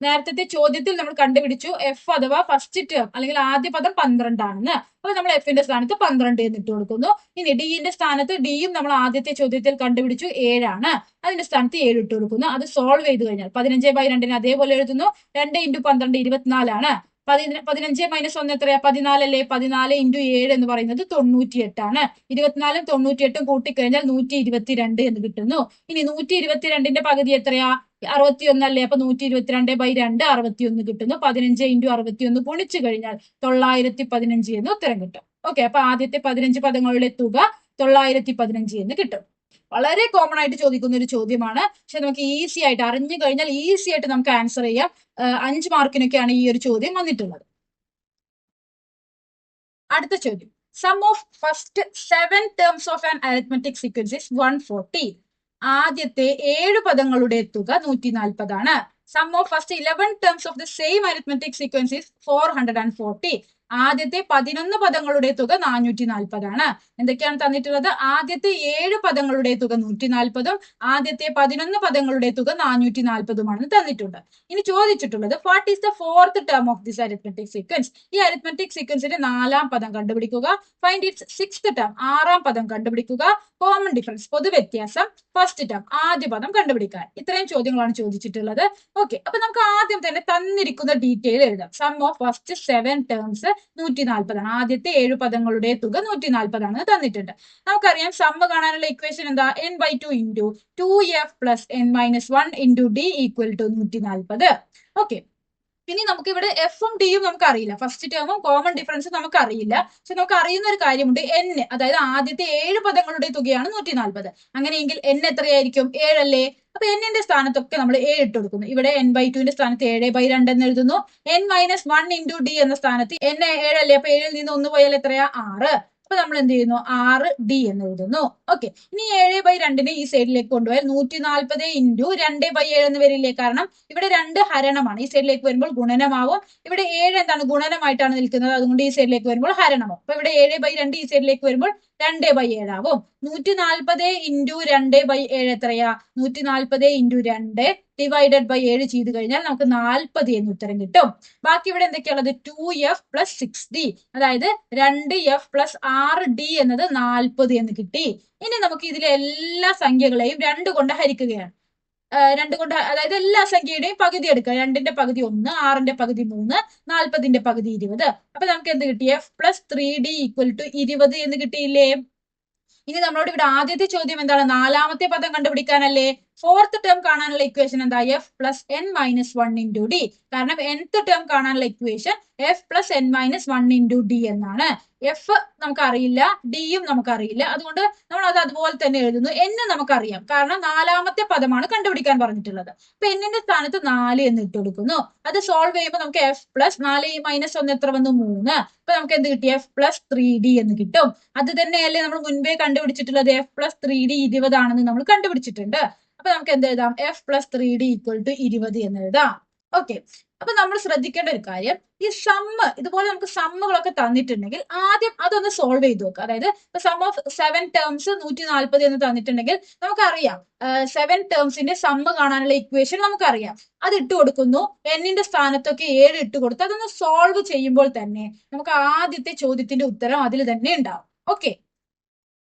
നേരത്തെ ചോദ്യത്തിൽ നമ്മൾ കണ്ടുപിടിച്ചു എഫ് അഥവാ ഫസ്റ്റ് ടേം അല്ലെങ്കിൽ ആദ്യ പദം 12 ആണെന്ന്. അപ്പൊ നമ്മൾ എഫിന്റെ സ്ഥാനത്ത് 12 എന്ന് ഇട്ട് കൊടുക്കുന്നു. ഇനി ഡിന്റെ സ്ഥാനത്ത് ഡിയും നമ്മൾ ആദ്യത്തെ ചോദ്യത്തിൽ കണ്ടുപിടിച്ചു 7 ആണ്, അതിന്റെ സ്ഥാനത്ത് 7 ഇട്ട് കൊടുക്കുന്നു. അത് സോൾവ് ചെയ്ത് കഴിഞ്ഞാൽ 15/2 അതേപോലെ എഴുതുന്നു. 2 ഇൻറ്റു 12 24 ആണ്. 15 - 1 എത്രയാ? 14 അല്ലേ? 14 ഇൻറ്റു 7 എന്ന് പറയുന്നത് 98 ആണ്. 24ഉം 98ഉം കൂട്ടിക്കഴിഞ്ഞാൽ 122 എന്ന് കിട്ടുന്നു. ഇനി 122ന്റെ പകുതി എത്രയാ? 61 അല്ലേ? അപ്പൊ 122/2 61 കിട്ടുന്നു. 15 ഇൻറ്റു 61 ഗുണിച്ചു കഴിഞ്ഞാൽ 915 എന്ന് ഉത്തരം കിട്ടും. ഓക്കെ, അപ്പൊ ആദ്യത്തെ 15 പദങ്ങളുടെ തുക 915 എന്ന് കിട്ടും. വളരെ കോമൺ ആയിട്ട് ചോദിക്കുന്ന ഒരു ചോദ്യമാണ്. പക്ഷെ നമുക്ക് ഈസി ആയിട്ട് അറിഞ്ഞു കഴിഞ്ഞാൽ ഈസി ആയിട്ട് നമുക്ക് ആൻസർ ചെയ്യാം. 5 മാർക്കിനൊക്കെയാണ് ഈ ഒരു ചോദ്യം വന്നിട്ടുള്ളത്. അടുത്ത ചോദ്യം, sum of first 7 terms of an arithmetic sequence is 140. ആദ്യത്തെ 7 പദങ്ങളുടെ തുക 140 ആണ്. Sum of first 11 terms of the same arithmetic sequence is 440. ആദ്യത്തെ 11 പദങ്ങളുടെ തുക 440 ആണ്. എന്തൊക്കെയാണ് തന്നിട്ടുള്ളത്? ആദ്യത്തെ 7 പദങ്ങളുടെ തുക 140ഉം ആദ്യത്തെ 11 പദങ്ങളുടെ തുക 440ഉമാണ് തന്നിട്ടുണ്ട്. ഇനി ചോദിച്ചിട്ടുള്ളത് what is the fourth term of this arithmetic sequence. ഈ അരിത്മെറ്റിക് സീക്വൻസിന്റെ 4ാം പദം കണ്ടുപിടിക്കുക. ഫൈൻഡ് ഇറ്റ്സ് സിക്സ്ത് ടേം, 6ാം പദം കണ്ടുപിടിക്കുക. കോമൺ ഡിഫറൻസ്, പൊതു വ്യത്യാസം, ഫസ്റ്റ് ടേം, ആദ്യ പദം കണ്ടുപിടിക്കാൻ. ഇത്രയും ചോദ്യങ്ങളാണ് ചോദിച്ചിട്ടുള്ളത്. ഓക്കെ, അപ്പൊ നമുക്ക് ആദ്യം തന്നെ തന്നിരിക്കുന്ന ഡീറ്റെയിൽ എഴുതാം. സം ഓഫ് ഫസ്റ്റ് 7 ടേംസ് 140 ആണ്. ആദ്യത്തെ 7 പദങ്ങളുടെ തുക 140 ആണ് തന്നിട്ടുണ്ട്. നമുക്കറിയാം സമ്മ കാണാനുള്ള ഇക്വേഷൻ എന്താ? n/2 into 2f plus n-1 into d equal to 140. Okay, ഇനി നമുക്ക് ഇവിടെ എഫും ഡിയും നമുക്ക് അറിയില്ല, ഫസ്റ്റ് ടേമും കോമൺ ഡിഫറൻസും നമുക്ക് അറിയില്ല. പക്ഷെ നമുക്ക് അറിയുന്ന ഒരു കാര്യമുണ്ട്, n, അതായത് ആദ്യത്തെ 7 പദങ്ങളുടെ തുകയാണ് 140. അങ്ങനെയെങ്കിൽ n എത്രയായിരിക്കും? 7 അല്ലേ? അപ്പൊ n-ന്റെ സ്ഥാനത്തൊക്കെ നമ്മൾ 7 ഇട്ട് കൊടുക്കുന്നു. ഇവിടെ n/2ന്റെ സ്ഥാനത്ത് 7/2 എന്ന് എഴുതുന്നു. n-1 ഇൻറ്റു ഡി എന്ന സ്ഥാനത്ത് n 7 അല്ലേ? അപ്പൊ 7ൽ നിന്ന് 1 പോയാൽ എത്രയാ? 6. അപ്പൊ നമ്മൾ എന്ത് ചെയ്യുന്നു? 6d എന്ന് എഴുതുന്നു. ഓക്കെ, ഇനി 7/2നെ ഈ സൈഡിലേക്ക് കൊണ്ടുപോയാൽ 140 ഇൻറ്റു 2/7 എന്ന് വരില്ലേ? കാരണം ഇവിടെ 2 ഹരണമാണ്, ഈ സൈഡിലേക്ക് വരുമ്പോൾ ഗുണനമാവും. ഇവിടെ 7 എന്താണ്? ഗുണനമായിട്ടാണ് നിൽക്കുന്നത്, അതുകൊണ്ട് ഈ സൈഡിലേക്ക് വരുമ്പോൾ ഹരണമാവും. അപ്പൊ ഇവിടെ 7/2 ഈ സൈഡിലേക്ക് വരുമ്പോൾ 2/7 ആവും. 140 ഇൻറ്റു 2/7 എത്രയാ? 140 ഇൻറ്റു 2 ഡിവൈഡഡ് ബൈ 7 ചെയ്ത് കഴിഞ്ഞാൽ നമുക്ക് 40 എന്ന് ഉത്തരം കിട്ടും. ബാക്കി ഇവിടെ എന്തൊക്കെയുള്ളത്? 2f പ്ലസ് 6d, അതായത് 2f പ്ലസ് 6d എന്നത് 40 എന്ന് കിട്ടി. ഇനി നമുക്ക് ഇതിലെ എല്ലാ സംഖ്യകളെയും 2 കൊണ്ട് ഹരിക്കുകയാണ്. 2 കൊണ്ട്, അതായത് എല്ലാ സംഖ്യയുടെയും പകുതി എടുക്കുക. 2ന്റെ പകുതി 1, 6ന്റെ പകുതി 3, 40ന്റെ പകുതി 20. അപ്പൊ നമുക്ക് എന്ത് കിട്ടി? f plus 3d equal to 20 എന്ന് കിട്ടിയില്ലേ? ഇനി നമ്മളോട് ഇവിടെ ആദ്യത്തെ ചോദ്യം എന്താണ്? 4ാമത്തെ പദം കണ്ടുപിടിക്കാനല്ലേ? ഫോർത്ത് ടേം കാണാനുള്ള ഇക്വേഷൻ എന്താ? F plus n-1 into D. കാരണം nth ടേം കാണാനുള്ള equation F plus n-1 into D എന്നാണ്. എഫ് നമുക്കറിയില്ല, ഡിയും നമുക്കറിയില്ല, അതുകൊണ്ട് നമ്മൾ അത് അതുപോലെ തന്നെ എഴുതുന്നു. n നമുക്കറിയാം, കാരണം 4ാമത്തെ പദമാണ് കണ്ടുപിടിക്കാൻ പറഞ്ഞിട്ടുള്ളത്. അപ്പൊ n-ന്റെ സ്ഥാനത്ത് 4 എന്ന് ഇട്ട് കൊടുക്കുന്നു. അത് സോൾവ് ചെയ്യുമ്പോൾ നമുക്ക് എഫ് പ്ലസ് 4-1 എത്ര വന്നു? 3. അപ്പൊ നമുക്ക് എന്ത് കിട്ടി? എഫ് പ്ലസ് 3d എന്ന് കിട്ടും. അത് തന്നെയല്ലേ നമ്മൾ മുൻപേ കണ്ടുപിടിച്ചിട്ടുള്ളത്? എഫ് പ്ലസ് 3d 20 ആണെന്ന് നമ്മൾ കണ്ടുപിടിച്ചിട്ടുണ്ട്. അപ്പൊ നമുക്ക് എന്ത് എഴുതാം? F plus 3d equal to 20 എന്ന് എഴുതാം. ഓക്കെ, അപ്പൊ നമ്മൾ ശ്രദ്ധിക്കേണ്ട ഒരു കാര്യം, ഈ സമ്മ് ഇതുപോലെ നമുക്ക് സമ്മുകളൊക്കെ തന്നിട്ടുണ്ടെങ്കിൽ ആദ്യം അതൊന്ന് സോൾവ് ചെയ്ത് നോക്കുക. അതായത് ഇപ്പൊ സം ഓഫ് 7 ടേംസ് 140 എന്ന് തന്നിട്ടുണ്ടെങ്കിൽ നമുക്കറിയാം 7 ടേംസിന്റെ സമ്മ് കാണാനുള്ള ഇക്വേഷൻ നമുക്കറിയാം. അത് ഇട്ട് കൊടുക്കുന്നു, എന്നിന്റെ സ്ഥാനത്തൊക്കെ 7 ഇട്ട് കൊടുത്ത് അതൊന്ന് സോൾവ് ചെയ്യുമ്പോൾ തന്നെ നമുക്ക് ആദ്യത്തെ ചോദ്യത്തിന്റെ ഉത്തരം അതിൽ തന്നെ ഉണ്ടാവും. ഓക്കെ,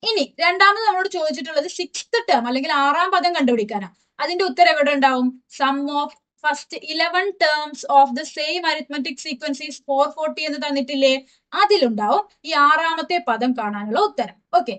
ഇനി രണ്ടാമത് നമ്മളോട് ചോദിച്ചിട്ടുള്ളത് 6th ടേം അല്ലെങ്കിൽ 6ാം പദം കണ്ടുപിടിക്കാനാണ്. അതിന്റെ ഉത്തരം എവിടെ ഉണ്ടാവും? Sum of first 11 terms of the same arithmetic sequence is 440 എന്ന് തന്നിട്ടില്ലേ? അതിലുണ്ടാവും ഈ 6ാമത്തെ പദം കാണാനുള്ള ഉത്തരം. ഓക്കെ,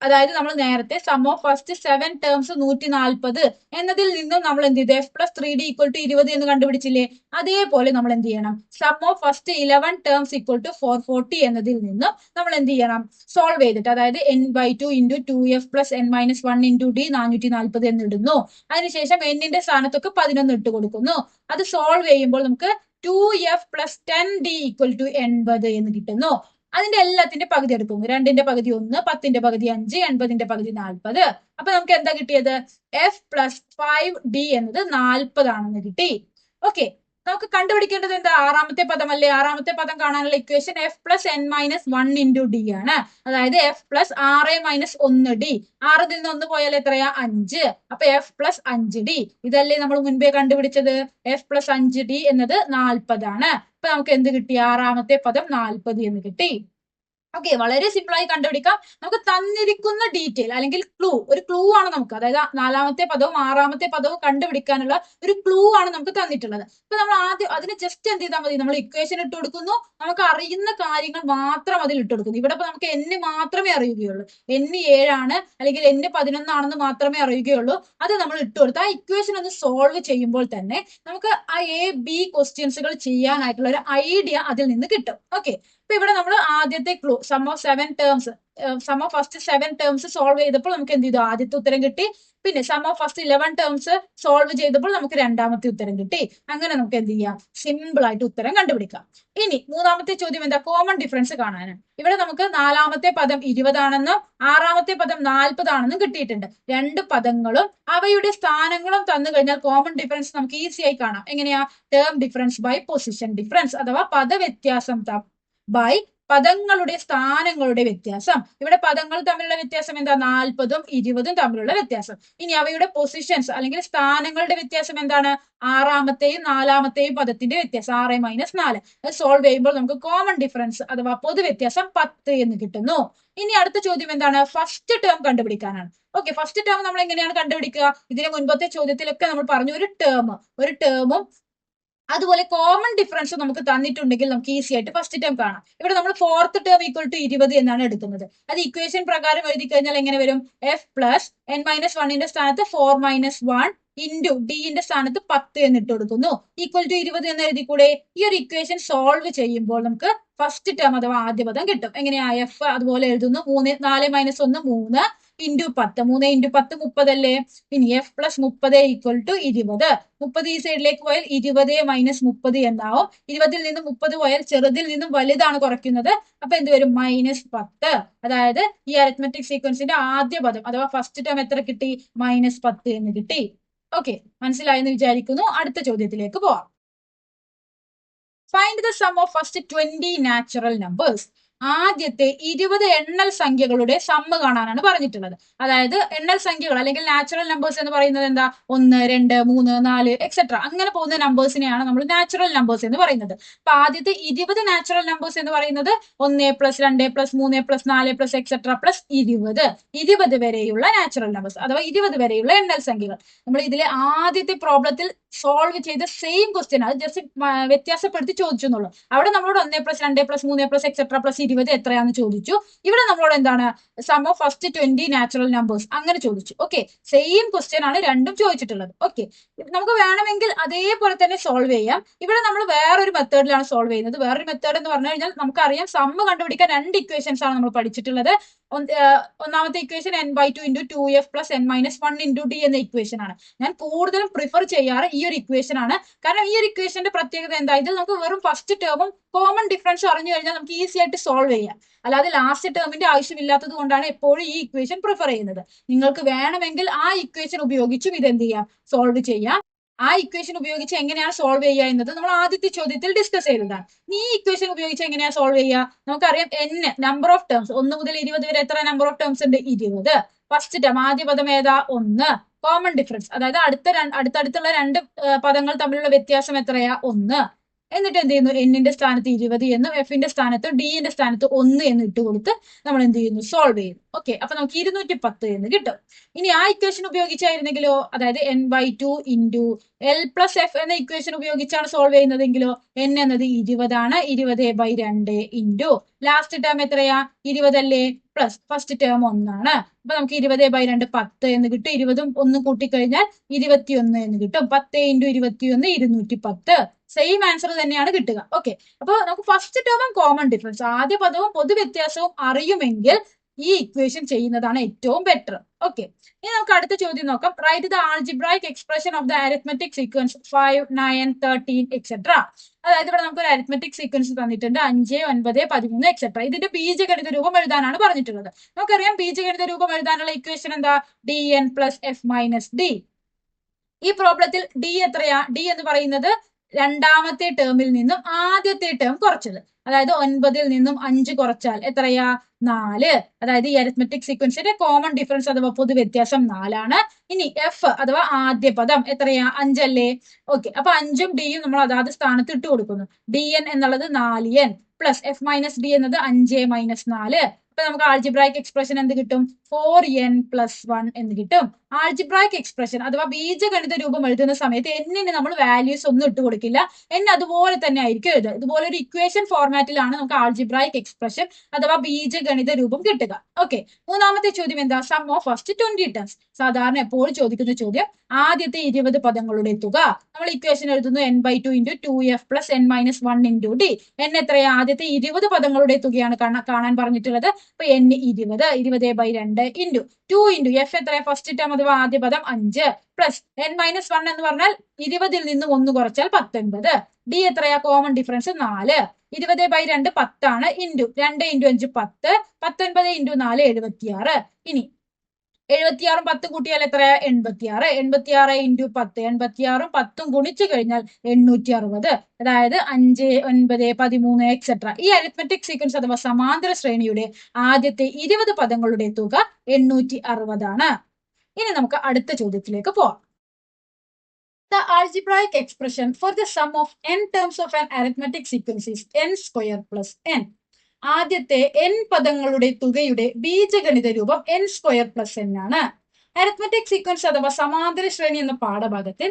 അതായത് നമ്മൾ നേരത്തെ സം ഓഫ് ഫസ്റ്റ് 7 ടേംസ് 140 എന്നതിൽ നിന്നും നമ്മൾ എന്ത് ചെയ്തു? F plus 3d equal to 20 എന്ന് കണ്ടുപിടിച്ചില്ലേ? അതേപോലെ നമ്മൾ എന്ത് ചെയ്യണം? Sum of first 11 terms equal to 440 എന്നതിൽ നിന്നും നമ്മൾ എന്ത് ചെയ്യണം? സോൾവ് ചെയ്തിട്ട്, അതായത് n/2 into 2f plus n-1 into d 440 എന്ന് ഇടുന്നു. അതിനുശേഷം എന്നിന്റെ സ്ഥാനത്തൊക്കെ 11 ഇട്ട് കൊടുക്കുന്നു. അത് സോൾവ് ചെയ്യുമ്പോൾ നമുക്ക് 2f plus 10d equal to 80 എന്ന് കിട്ടുന്നു. അതിന്റെ എല്ലാത്തിന്റെ പകുതി എടുക്കുന്നു. 2ന്റെ പകുതി 1, 10ന്റെ പകുതി 5, 80ന്റെ പകുതി 40. അപ്പൊ നമുക്ക് എന്താ കിട്ടിയത്? എഫ് പ്ലസ് 5d എന്നത് 40 ആണെന്ന് കിട്ടി. ഓക്കെ, നമുക്ക് കണ്ടുപിടിക്കേണ്ടത് എന്താ? 6ാമത്തെ പദമല്ലേ? 6ാമത്തെ പദം കാണാനുള്ള equation F plus n-1 into D ആണ്. അതായത് എഫ് പ്ലസ് 6 മൈനസ് 1d. 6ൽ നിന്ന് 1 പോയാൽ എത്രയാ? 5. അപ്പൊ എഫ് പ്ലസ് 5d. ഇതല്ലേ നമ്മൾ മുൻപേ കണ്ടുപിടിച്ചത്? എഫ് പ്ലസ് 5d എന്നത് 40 ആണ്. അപ്പൊ നമുക്ക് എന്ത് കിട്ടി? 6ാമത്തെ പദം 40 എന്ന് കിട്ടി. ഓക്കെ, വളരെ സിമ്പിൾ ആയി കണ്ടുപിടിക്കാം. നമുക്ക് തന്നിരിക്കുന്ന ഡീറ്റെയിൽ അല്ലെങ്കിൽ ഒരു ക്ലൂ ആണ് നമുക്ക്, അതായത് 4ാമത്തെ പദവും 6ാമത്തെ പദവും കണ്ടുപിടിക്കാനുള്ള ഒരു ക്ലൂ ആണ് നമുക്ക് തന്നിട്ടുള്ളത്. അപ്പൊ നമ്മൾ ആദ്യം അതിന് ജസ്റ്റ് എന്ത് ചെയ്താൽ മതി? നമ്മൾ ഇക്വേഷൻ ഇട്ട് കൊടുക്കുന്നു, നമുക്ക് അറിയുന്ന കാര്യങ്ങൾ മാത്രം അതിൽ ഇട്ട് കൊടുക്കുന്നു. ഇവിടെ ഇപ്പൊ നമുക്ക് n മാത്രമേ അറിയുകയുള്ളൂ. n 7 ആണ് അല്ലെങ്കിൽ n 11 ആണെന്ന് മാത്രമേ അറിയുകയുള്ളൂ. അത് നമ്മൾ ഇട്ട് കൊടുത്ത് ആ ഇക്വേഷൻ ഒന്ന് സോൾവ് ചെയ്യുമ്പോൾ തന്നെ നമുക്ക് ആ A-B ക്വസ്റ്റ്യൻസുകൾ ചെയ്യാനായിട്ടുള്ള ഒരു ഐഡിയ അതിൽ നിന്ന് കിട്ടും. ഓക്കെ, അപ്പൊ ഇവിടെ നമ്മൾ ആദ്യത്തെ clue sum of first 7 terms solve ചെയ്തപ്പോൾ നമുക്ക് എന്ത് ചെയ്തു? ആദ്യത്തെ ഉത്തരം കിട്ടി. പിന്നെ sum of first 11 terms solve ചെയ്തപ്പോൾ നമുക്ക് രണ്ടാമത്തെ ഉത്തരം കിട്ടി. അങ്ങനെ നമുക്ക് എന്ത് ചെയ്യാം? സിമ്പിൾ ആയിട്ട് ഉത്തരം കണ്ടുപിടിക്കാം. ഇനി മൂന്നാമത്തെ ചോദ്യം എന്താ? കോമൺ ഡിഫറൻസ് കാണാനാണ്. ഇവിടെ നമുക്ക് 4ാമത്തെ പദം 20 ആണെന്നും 6ാമത്തെ പദം 40 ആണെന്നും കിട്ടിയിട്ടുണ്ട്. രണ്ട് പദങ്ങളും അവയുടെ സ്ഥാനങ്ങളും തന്നു കഴിഞ്ഞാൽ കോമൺ ഡിഫറൻസ് നമുക്ക് ഈസി ആയി കാണാം. എങ്ങനെയാ? Term difference by position difference, അഥവാ പദവ്യത്യാസം ബൈ പദങ്ങളുടെ സ്ഥാനങ്ങളുടെ വ്യത്യാസം. ഇവിടെ പദങ്ങൾ തമ്മിലുള്ള വ്യത്യാസം എന്താ? 40ഉം 20ഉം തമ്മിലുള്ള വ്യത്യാസം. ഇനി അവയുടെ പൊസിഷൻസ് അല്ലെങ്കിൽ സ്ഥാനങ്ങളുടെ വ്യത്യാസം എന്താണ്? 6ാമത്തെയും 4ാമത്തെയും പദത്തിന്റെ വ്യത്യാസം 6 മൈനസ് 4. അത് സോൾവ് ചെയ്യുമ്പോൾ നമുക്ക് കോമൺ ഡിഫറൻസ് അഥവാ പൊതുവ്യത്യാസം 10 എന്ന് കിട്ടുന്നു. ഇനി അടുത്ത ചോദ്യം എന്താണ്? ഫസ്റ്റ് ടേം കണ്ടുപിടിക്കാനാണ്. ഓക്കെ, ഫസ്റ്റ് ടേം നമ്മൾ എങ്ങനെയാണ് കണ്ടുപിടിക്കുക? ഇതിന് മുൻപത്തെ ചോദ്യത്തിലൊക്കെ നമ്മൾ പറഞ്ഞു, ഒരു ടേമും അതുപോലെ കോമൺ ഡിഫറൻസ് നമുക്ക് തന്നിട്ടുണ്ടെങ്കിൽ നമുക്ക് ഈസി ആയിട്ട് ഫസ്റ്റ് ടേം കാണാം. ഇവിടെ നമ്മൾ 4th ടേം ഈക്വൽ ടു 20 എന്നാണ് എടുക്കുന്നത്. അത് ഇക്വേഷൻ പ്രകാരം എഴുതി കഴിഞ്ഞാൽ എങ്ങനെ വരും? എഫ് പ്ലസ് n-1ന്റെ സ്ഥാനത്ത് 4-1 ഇൻറ്റു ഡിന്റെ സ്ഥാനത്ത് 10 എന്നിട്ട് കൊടുക്കുന്നു. ഈക്വൽ ടു 20 എന്ന് എഴുതി കൂടെ? ഈ ഒരു ഇക്വേഷൻ സോൾവ് ചെയ്യുമ്പോൾ നമുക്ക് ഫസ്റ്റ് ടേം അഥവാ ആദ്യ പദം കിട്ടും. എങ്ങനെയാ? എഫ് അതുപോലെ എഴുതുന്നു. 4 മൈനസ് 1 3 ഇൻറ്റു 10. 3 ഇൻറ്റു 10 30 അല്ലേ? ഇനി എഫ് പ്ലസ് 30 ഈക്വൽ ടു 20. 30 ഈ സൈഡിലേക്ക് പോയാൽ 20 മൈനസ് 30 എന്നാവും. 20ൽ നിന്നും 30 പോയാൽ ചെറുതിൽ നിന്നും വലുതാണ് കുറയ്ക്കുന്നത്. അപ്പൊ എന്ത് വരും? -10. അതായത് ഈ അരിത്മെറ്റിക് സീക്വൻസിന്റെ ആദ്യ പദം അഥവാ ഫസ്റ്റ് ടേം എത്ര കിട്ടി? -10 എന്ന് കിട്ടി. ഓക്കെ, മനസ്സിലായെന്ന് വിചാരിക്കുന്നു. അടുത്ത ചോദ്യത്തിലേക്ക് പോവാം. Find the sum of first 20 natural numbers. ആദ്യത്തെ 20 എണ്ണൽ സംഖ്യകളുടെ സമ്മ് കാണാനാണ് പറഞ്ഞിട്ടുള്ളത്. അതായത് എണ്ണൽ സംഖ്യകൾ അല്ലെങ്കിൽ നാച്ചുറൽ നമ്പേഴ്സ് എന്ന് പറയുന്നത് എന്താ? 1, 2, 3, 4 എക്സെട്ര അങ്ങനെ പോകുന്ന നമ്പേഴ്സിനെയാണ് നമ്മൾ നാച്ചുറൽ നമ്പേഴ്സ് എന്ന് പറയുന്നത്. അപ്പൊ ആദ്യത്തെ 20 നാച്ചുറൽ നമ്പേഴ്സ് എന്ന് പറയുന്നത് 1 plus 2 plus 3 plus 4 plus etcetera plus 20 വരെയുള്ള നാച്ചുറൽ നമ്പേഴ്സ് അഥവാ 20 വരെയുള്ള എണ്ണൽ സംഖ്യകൾ. നമ്മൾ ഇതിലെ ആദ്യത്തെ പ്രോബ്ലത്തിൽ സോൾവ് ചെയ്ത സെയിം ക്വസ്റ്റ്യൻ, അത് ജസ്റ്റ് വ്യത്യാസപ്പെടുത്തി ചോദിച്ചു എന്നുള്ളൂ. അവിടെ നമ്മളോട് 1 plus 2 plus 3 plus etcetera plus 20 എത്രയാണെന്ന് ചോദിച്ചു. ഇവിടെ നമ്മളോട് എന്താണ്? Sum of first 20 natural numbers അങ്ങനെ ചോദിച്ചു. ഓക്കെ, സെയിം ക്വസ്റ്റ്യൻ ആണ് രണ്ടും ചോദിച്ചിട്ടുള്ളത്. ഓക്കെ, നമുക്ക് വേണമെങ്കിൽ അതേപോലെ തന്നെ സോൾവ് ചെയ്യാം. ഇവിടെ നമ്മൾ വേറൊരു മെത്തേഡിലാണ് സോൾവ് ചെയ്യുന്നത്. വേറൊരു മെത്തേഡ് എന്ന് പറഞ്ഞു കഴിഞ്ഞാൽ നമുക്കറിയാം സമ്മ് കണ്ടുപിടിക്കാൻ 2 ഇക്വേഷൻസ് ആണ് നമ്മൾ പഠിച്ചിട്ടുള്ളത്. ഒന്നാമത്തെ equation n/2 into 2f plus n-1 into d എന്ന ഇക്വേഷൻ ആണ്. ഞാൻ കൂടുതലും പ്രിഫർ ചെയ്യാറ് ഈ ഒരു ഇക്വേഷൻ ആണ്. കാരണം ഈ ഒരു ഇക്വേഷന്റെ പ്രത്യേകത എന്താ? ഇത് നമുക്ക് വെറും ഫസ്റ്റ് ടേമും കോമൺ ഡിഫറൻസ് അറിഞ്ഞു കഴിഞ്ഞാൽ നമുക്ക് ഈസി ആയിട്ട് സോൾവ് ചെയ്യാം. അല്ലാതെ ലാസ്റ്റ് ടേമിന്റെ ആവശ്യമില്ലാത്തത് കൊണ്ടാണ് എപ്പോഴും ഈ ഇക്വേഷൻ പ്രിഫർ ചെയ്യുന്നത്. നിങ്ങൾക്ക് വേണമെങ്കിൽ ആ ഇക്വേഷൻ ഉപയോഗിച്ചും ഇത് എന്ത് ചെയ്യാം? സോൾവ് ചെയ്യാം. ആ ഇക്വേഷൻ ഉപയോഗിച്ച് എങ്ങനെയാണ് സോൾവ് ചെയ്യുക എന്നത് നമ്മൾ ആദ്യത്തെ ചോദ്യത്തിൽ ഡിസ്കസ് ചെയ്തതാണ്. ഈ ഇക്വേഷൻ ഉപയോഗിച്ച് എങ്ങനെയാണ് സോൾവ് ചെയ്യുക? നമുക്കറിയാം n നമ്പർ ഓഫ് ടേംസ് 1 മുതൽ 20 വരെ എത്ര നമ്പർ ഓഫ് ടേംസ് ഉണ്ട്? 20. ഫസ്റ്റ് ടേം ആദ്യ പദം ഏതാ? 1. കോമൺ ഡിഫറൻസ് അതായത് അടുത്തടുത്തുള്ള രണ്ട് പദങ്ങൾ തമ്മിലുള്ള വ്യത്യാസം എത്രയാ? 1. എന്നിട്ട് എന്ത് ചെയ്യുന്നു? എന്നിന്റെ സ്ഥാനത്ത് 20 എന്നും എഫിന്റെ സ്ഥാനത്ത് ഡിന്റെ സ്ഥാനത്ത് 1 എന്ന് ഇട്ട് കൊടുത്ത് നമ്മൾ എന്ത് ചെയ്യുന്നു? സോൾവ് ചെയ്യുന്നു. ഓക്കെ, അപ്പൊ നമുക്ക് 210 എന്ന് കിട്ടും. ഇനി ആ ഇക്വേഷൻ ഉപയോഗിച്ചായിരുന്നെങ്കിലോ, അതായത് n/2 ഇൻറ്റു L+F എന്ന ഇക്വേഷൻ ഉപയോഗിച്ചാണ് സോൾവ് ചെയ്യുന്നതെങ്കിലോ n എന്നത് 20 ആണ്. 20/2 ഇൻറ്റു ലാസ്റ്റ് ടേം എത്രയാ? 20 അല്ലേ? പ്ലസ് ഫസ്റ്റ് ടേം 1 ആണ്. അപ്പൊ നമുക്ക് 20/2 10 എന്ന് കിട്ടും. 20ഉം 1 കൂട്ടിക്കഴിഞ്ഞാൽ 21 എന്ന് കിട്ടും. 10 ഇൻറ്റു 21 210. സെയിം ആൻസർ തന്നെയാണ് കിട്ടുക. ഓക്കെ, അപ്പൊ നമുക്ക് ഫസ്റ്റ് ടേമും കോമൺ ഡിഫറൻസ് ആദ്യ പദവും പൊതുവ്യത്യാസവും അറിയുമെങ്കിൽ ഈ ഇക്വേഷൻ ചെയ്യുന്നതാണ് ഏറ്റവും ബെറ്റർ. ഓക്കെ, ഇനി നമുക്ക് അടുത്ത ചോദ്യം നോക്കാം. Write the algebraic expression of the arithmetic sequence 5, 9, 13 etcetera. അതായത് ഇവിടെ നമുക്ക് ഒരു അരിത്മെറ്റിക് സീക്വൻസ് തന്നിട്ടുണ്ട് 5, 9, 13 എക്സെട്ര. ഇതിന്റെ ബീജഗണിത രൂപം എഴുതാനാണ് പറഞ്ഞിട്ടുള്ളത്. നമുക്കറിയാം ബീജഗണിത രൂപം എഴുതാനുള്ള ഇക്വേഷൻ എന്താ? dn + f - d. ഈ പ്രോബ്ലത്തിൽ d എത്രയാ? d എന്ന് പറയുന്നത് രണ്ടാമത്തെ ടേമിൽ നിന്നും ആദ്യത്തെ ടേം കുറച്ചത്. അതായത് 9ൽ നിന്നും 5 കുറച്ചാൽ എത്രയാ? 4. അതായത് ഈ അരിത്മെറ്റിക് സീക്വൻസിന്റെ കോമൺ ഡിഫറൻസ് അഥവാ പൊതു വ്യത്യാസം 4 ആണ്. ഇനി എഫ് അഥവാ ആദ്യ പദം എത്രയാ? 5 അല്ലേ? ഓക്കെ, അപ്പൊ 5ഉം ഡിയും നമ്മൾ അതാത് സ്ഥാനത്ത് ഇട്ട് കൊടുക്കുന്നു. dn എന്നുള്ളത് 4n പ്ലസ് f - d എന്നത് 5 - 4. അപ്പൊ നമുക്ക് ആൾജിബ്രായിക് എക്സ്പ്രഷൻ എന്ത് കിട്ടും? 4n + 1 എന്ന് കിട്ടും. ആൾജിബ്രായിക് എക്സ്പ്രഷൻ അഥവാ ബീജഗണിത രൂപം എഴുതുന്ന സമയത്ത് എന്നിന് നമ്മൾ വാല്യൂസ് ഒന്നും ഇട്ട് കൊടുക്കില്ല. n അതുപോലെ തന്നെ ആയിരിക്കും എഴുതുക. ഇതുപോലെ ഒരു ഇക്വേഷൻ ഫോർമാറ്റിലാണ് നമുക്ക് ആൾജിബ്രായിക് എക്സ്പ്രഷൻ അഥവാ ബീജഗണിത രൂപം കിട്ടുക. ഓക്കെ, മൂന്നാമത്തെ ചോദ്യം എന്താ? Sum of first 20 terms. സാധാരണ എപ്പോഴും ചോദിക്കുന്ന ചോദ്യം ആദ്യത്തെ 20 പദങ്ങളുടെ തുക. നമ്മൾ ഇക്വേഷൻ എഴുതുന്നു n/2 into 2f + n - 1 into d. n എത്രയാ? ആദ്യത്തെ 20 പദങ്ങളുടെ തുകയാണ് കാണാൻ പറഞ്ഞിട്ടുള്ളത്. അപ്പൊ n 20, 20/2 ഇൻറ്റു 2 ഇൻറ്റു എഫ് എത്രയാ? ഫസ്റ്റ് ടേം അഥവാ ആദ്യ പദം 5 പ്ലസ് n - 1 എന്ന് പറഞ്ഞാൽ 20ൽ നിന്നും 1 കുറച്ചാൽ 19. ഡി എത്രയാ? Common difference 4. 20/2 10 ആണ്. Into 2 into 5 10, 19 into 4 76. ഇനി 76ഉം 10 കൂട്ടിയാൽ എത്രയാ? 86. 86 ഇൻറ്റു 10, 86ഉം 10ഉം ഗുണിച്ചു കഴിഞ്ഞാൽ 860. അതായത് 5, 9, 13 എക്സെട്ര. ഈ അരിത്മെറ്റിക് സീക്വൻസ് അഥവാ സമാന്തര ശ്രേണിയുടെ ആദ്യത്തെ 20 പദങ്ങളുടെ തുക 860 ആണ്. ഇനി നമുക്ക് അടുത്ത ചോദ്യത്തിലേക്ക് പോവാം. The algebraic expression for the sum of n terms of an arithmetic sequence is n² + n. ആദ്യത്തെ n പദങ്ങളുടെ തുകയുടെ ബീജഗണിത രൂപം n² + n ആണ്. അരിത്മെറ്റിക് സീക്വൻസ് അഥവാ സമാന്തര ശ്രേണി എന്ന പാഠഭാഗത്തിൽ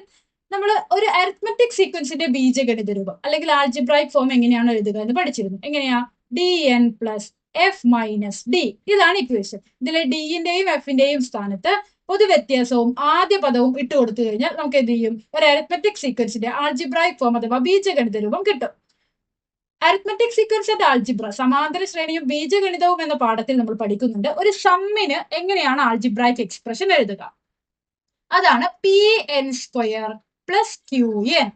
നമ്മൾ ഒരു അരിത്മെറ്റിക് സീക്വൻസിന്റെ ബീജഗണിത രൂപം അല്ലെങ്കിൽ ആൾജിബ്രായിക് ഫോം എങ്ങനെയാണ് എഴുതുക എന്ന് പഠിച്ചിരുന്നു. എങ്ങനെയാ? dn + f - d. ഇതാണ് ഇക്വേഷൻ. ഇതിലെ ഡിന്റെയും എഫിന്റെയും സ്ഥാനത്ത് പൊതുവ്യത്യാസവും ആദ്യ പദവും ഇട്ട് കൊടുത്തു കഴിഞ്ഞാൽ നമുക്ക് എന്ത് ചെയ്യും? ഒരു അരിത്മെറ്റിക് സീക്വൻസിന്റെ ആൾജിബ്രായിക് ഫോം അഥവാ ബീജഗണിത രൂപം കിട്ടും. അരിത്മെറ്റിക് സീക്വൻസ് ആൻഡ് ആൾജിബ്ര സമാന്തര ശ്രേണിയും ബീജഗണിതവും എന്ന പാഠത്തിൽ നമ്മൾ പഠിക്കുന്നുണ്ട്. ഒരു സമ്മിന് എങ്ങനെയാണ് ആൾജിബ്രായിക് എക്സ്പ്രഷൻ എഴുതുക? അതാണ് pn² + qn.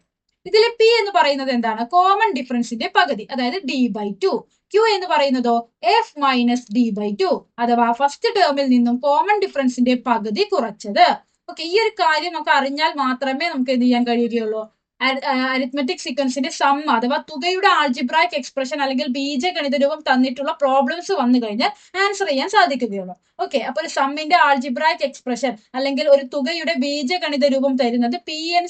ഇതിലെ p എന്ന് പറയുന്നത് എന്താണ്? കോമൺ ഡിഫറൻസിന്റെ പകുതി, അതായത് d/2. q എന്ന് പറയുന്നതോ f - d/2 അഥവാ ഫസ്റ്റ് ടേമിൽ നിന്നും കോമൺ ഡിഫറൻസിന്റെ പകുതി കുറച്ചത്. ഓക്കെ, ഈ ഒരു കാര്യം നമുക്ക് അറിഞ്ഞാൽ മാത്രമേ നമുക്ക് എന്ത് ചെയ്യാൻ കഴിയുകയുള്ളൂ? അരിത്മെറ്റിക് സീക്വൻസിന്റെ സം അഥവാ തുകയുടെ ആൾജിബ്രായിക് എക്സ്പ്രഷൻ അല്ലെങ്കിൽ ബീജഗണിത രൂപം തന്നിട്ടുള്ള പ്രോബ്ലംസ് വന്നു കഴിഞ്ഞാൽ ആൻസർ ചെയ്യാൻ സാധിക്കുകയുള്ളൂ. ഓക്കെ, അപ്പൊ ഒരു സമ്മിന്റെ ആൾജിബ്രായിക് എക്സ്പ്രഷൻ അല്ലെങ്കിൽ ഒരു തുകയുടെ ബീജഗണിത രൂപം തരുന്നത് pn²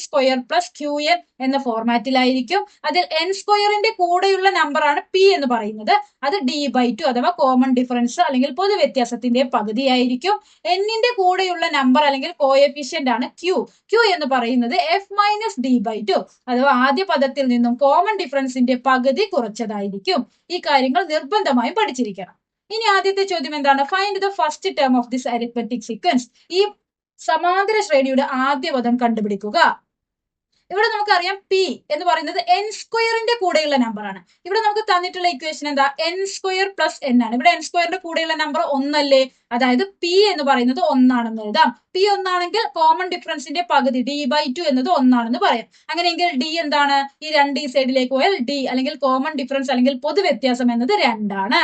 + qn എന്ന ഫോർമാറ്റിലായിരിക്കും. അതിൽ n² കൂടെയുള്ള നമ്പറാണ് p എന്ന് പറയുന്നത്. അത് d/2 അഥവാ കോമൺ ഡിഫറൻസ് അല്ലെങ്കിൽ പൊതുവ്യത്യാസത്തിന്റെ പകുതിയായിരിക്കും. n കൂടെയുള്ള നമ്പർ അല്ലെങ്കിൽ കോഎഫിഷ്യന്റ് ആണ് q. q എന്ന് പറയുന്നത് f - d/2 അഥവാ ആദ്യ പദത്തിൽ നിന്നും കോമൺ ഡിഫറൻസിന്റെ പകുതി കുറച്ചതായിരിക്കും. ഈ കാര്യങ്ങൾ നിർബന്ധമായും പഠിച്ചിരിക്കണം. ഇനി ആദ്യത്തെ ചോദ്യം എന്താണ്? Find the first term of this arithmetic sequence. ഈ സമാന്തര ശ്രേണിയുടെ ആദ്യ പദം കണ്ടുപിടിക്കുക. ഇവിടെ നമുക്കറിയാം p എന്ന് പറയുന്നത് n² കൂടെയുള്ള നമ്പർ ആണ്. ഇവിടെ നമുക്ക് തന്നിട്ടുള്ള ഇക്വേഷൻ എന്താ? n² + n ആണ്. ഇവിടെ n² കൂടെയുള്ള നമ്പർ 1 അല്ലേ? അതായത് p എന്ന് പറയുന്നത് 1 ആണെന്ന് എഴുതാം. p 1 ആണെങ്കിൽ കോമൺ ഡിഫറൻസിന്റെ പകുതി d/2 എന്നത് 1 ആണെന്ന് പറയാം. അങ്ങനെയെങ്കിൽ d എന്താണ്? ഈ 2 ഈ സൈഡിലേക്ക് പോയാൽ d അല്ലെങ്കിൽ കോമൺ ഡിഫറൻസ് അല്ലെങ്കിൽ പൊതുവ്യത്യാസം എന്നത് 2 ആണ്.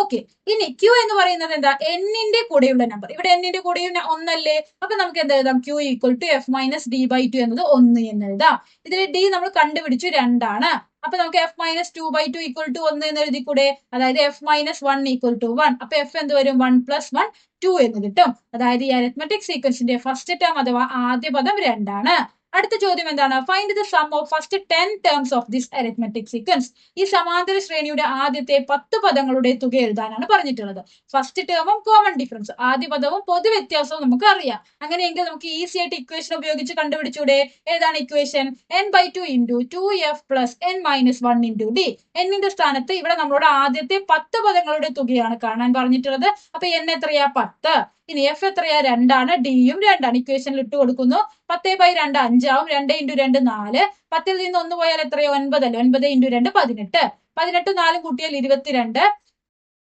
ഓക്കെ, ഇനി ക്യൂ എന്ന് പറയുന്നത് എന്താ? എന്നിന്റെ കൂടെയുള്ള നമ്പർ. ഇവിടെ എന്നിന്റെ കൂടെയും ഒന്നല്ലേ, അപ്പൊ നമുക്ക് എന്താ എഴുതാം? Q equal to f minus d by two എന്നത് 1 എന്ന് എഴുതാം. ഇതിൽ ഡി നമ്മൾ കണ്ടുപിടിച്ചു 2 ആണ്. അപ്പൊ നമുക്ക് f minus 2 by 2 equal to 1 എന്ന് എഴുതിക്കൂടെ? അതായത് എഫ് മൈനസ് 1 ഈക്വൽ ടു 1. അപ്പൊ എഫ് എന്ത് വരും? 1 പ്ലസ് 1 2 എന്ന് കിട്ടും. അതായത് ഈ അരിത്മെറ്റിക് സീക്വൻസിന്റെ ഫസ്റ്റ് ടേം അഥവാ ആദ്യ പദം 2 ആണ്. അടുത്ത ചോദ്യം എന്താണ്? Find the sum of first 10 terms of this arithmetic sequence. ഈ സമാന്തര ശ്രേണിയുടെ ആദ്യത്തെ 10 പദങ്ങളുടെ തുക എഴുതാനാണ് പറഞ്ഞിട്ടുള്ളത്. ഫസ്റ്റ് ടേമും കോമൺ ഡിഫറൻസ്, ആദ്യ പദവും പൊതു വ്യത്യാസവും നമുക്ക് അറിയാം. അങ്ങനെയെങ്കിൽ നമുക്ക് ഈസി ആയിട്ട് ഇക്വേഷൻ ഉപയോഗിച്ച് കണ്ടുപിടിച്ചൂടെ? ഏതാണ് equation? n/2 into 2f plus n-1 into d. എന്നിന്റെ സ്ഥാനത്ത് ഇവിടെ നമ്മളോട് ആദ്യത്തെ 10 പദങ്ങളുടെ തുകയാണ് കാണാൻ പറഞ്ഞിട്ടുള്ളത്. അപ്പൊ n എത്രയാ? 10. ഇനി എഫ് എത്രയാ? 2 ആണ്. ഡിയും 2 ആണ്. ഇക്വേഷനിൽ ഇട്ട് കൊടുക്കുന്നു. 10/2 5 ആവും. 2 ഇൻറ്റു 2 4. 10ൽ നിന്ന് 1 പോയാൽ എത്രയോ? 9 അല്ലേ? 9 ഇൻറ്റു 2 18. 18 4 കൂട്ടിയാൽ 22.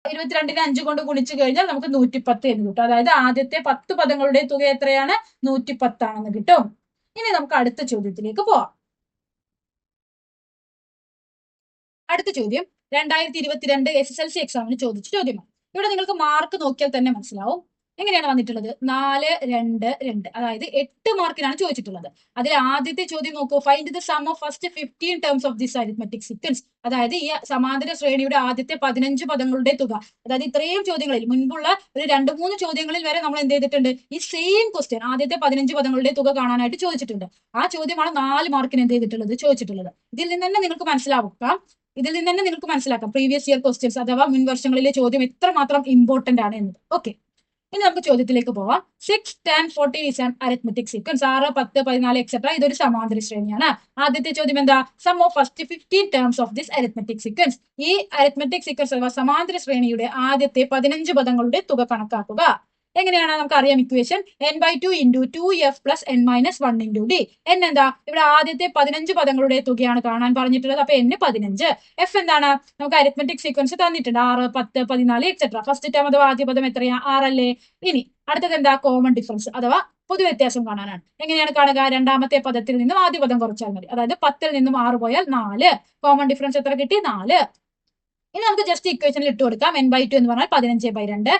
22നെ 5 കൊണ്ട് ഗുണിച്ചു കഴിഞ്ഞാൽ നമുക്ക് 110 എന്ന് കിട്ടും. അതായത് ആദ്യത്തെ 10 പദങ്ങളുടെ തുക എത്രയാണ്? 110 ആണെന്ന് കിട്ടും. ഇനി നമുക്ക് അടുത്ത ചോദ്യത്തിലേക്ക് പോവാം. അടുത്ത ചോദ്യം 2022 SSLC എക്സാമിന് ചോദിച്ച ചോദ്യമാണ്. ഇവിടെ നിങ്ങൾക്ക് മാർക്ക് നോക്കിയാൽ തന്നെ മനസ്സിലാവും. എങ്ങനെയാണ് വന്നിട്ടുള്ളത്? 4 2 2, അതായത് 8 മാർക്കിനാണ് ചോദിച്ചിട്ടുള്ളത്. അതിൽ ആദ്യത്തെ ചോദ്യം നോക്കൂ. Find the sum of first 15 terms of this arithmetic sequence. അതായത് ഈ സമാന്തര ശ്രേണിയുടെ ആദ്യത്തെ 15 പദങ്ങളുടെ തുക. അതായത് ഇത്രയും ചോദ്യങ്ങളിൽ, മുൻപുള്ള ഒരു 2-3 ചോദ്യങ്ങളിൽ വരെ നമ്മൾ എന്ത് ചെയ്തിട്ടുണ്ട്? ഈ സെയിം ക്വസ്റ്റ്യൻ ആദ്യത്തെ 15 പദങ്ങളുടെ തുക കാണാനായിട്ട് ചോദിച്ചിട്ടുണ്ട്. ആ ചോദ്യമാണ് 4 മാർക്കിന് എന്ത് ചെയ്തിട്ടുള്ളത്? ചോദിച്ചിട്ടുള്ളത്. ഇതിൽ നിന്ന് തന്നെ നിങ്ങൾക്ക് മനസ്സിലാക്കാം പ്രീവിയസ് ഇയർ ക്വസ്റ്റ്യൻസ് അഥവാ മുൻ വർഷങ്ങളിലെ ചോദ്യം എത്രമാത്രം ഇമ്പോർട്ടന്റ് ആണ് എന്നത്. ഓക്കെ, ഇനി നമുക്ക് ചോദ്യത്തിലേക്ക് പോവാം. 6 10 14 is an arithmetic sequence. 6 10 14 etcetera ഇതൊരു സമാന്തര ശ്രേണിയാണ്. ആദ്യത്തെ ചോദ്യം എന്താ? Sum of first 15 terms of this arithmetic sequence. ഈ അരിത്മെറ്റിക് സീക്വൻസ് അഥവാ സമാന്തര ശ്രേണിയുടെ ആദ്യത്തെ 15 പദങ്ങളുടെ തുക കണക്കാക്കുക. എങ്ങനെയാണ്? നമുക്കറിയാം equation. n/2 into 2f plus n-1 into D. n എന്താ? ഇവിടെ ആദ്യത്തെ 15 പദങ്ങളുടെ തുകയാണ് കാണാൻ പറഞ്ഞിട്ടുള്ളത്. അപ്പൊ n 15. എഫ് എന്താണ്? നമുക്ക് അരിത്മെറ്റിക് സീക്വൻസ് തന്നിട്ടുണ്ട്. 6 10 14 എക്സെട്ര. ഫസ്റ്റ് ടേം അഥവാ ആദ്യ പദം എത്രയാ? 6 അല്ലേ? ഇനി അടുത്തത് എന്താ? കോമൺ ഡിഫറൻസ് അഥവാ പൊതു വ്യത്യാസം കാണാനാണ്. എങ്ങനെയാണ് കാണുക? രണ്ടാമത്തെ പദത്തിൽ നിന്നും ആദ്യ പദം കുറച്ചാൽ മതി. അതായത് 10ൽ നിന്നും 6 പോയാൽ 4. കോമൺ ഡിഫറൻസ് എത്ര കിട്ടി? 4. ഇനി നമുക്ക് ജസ്റ്റ് ഇക്വേഷനിൽ ഇട്ട് കൊടുക്കാം. n/2 എന്ന് പറഞ്ഞാൽ 15/2.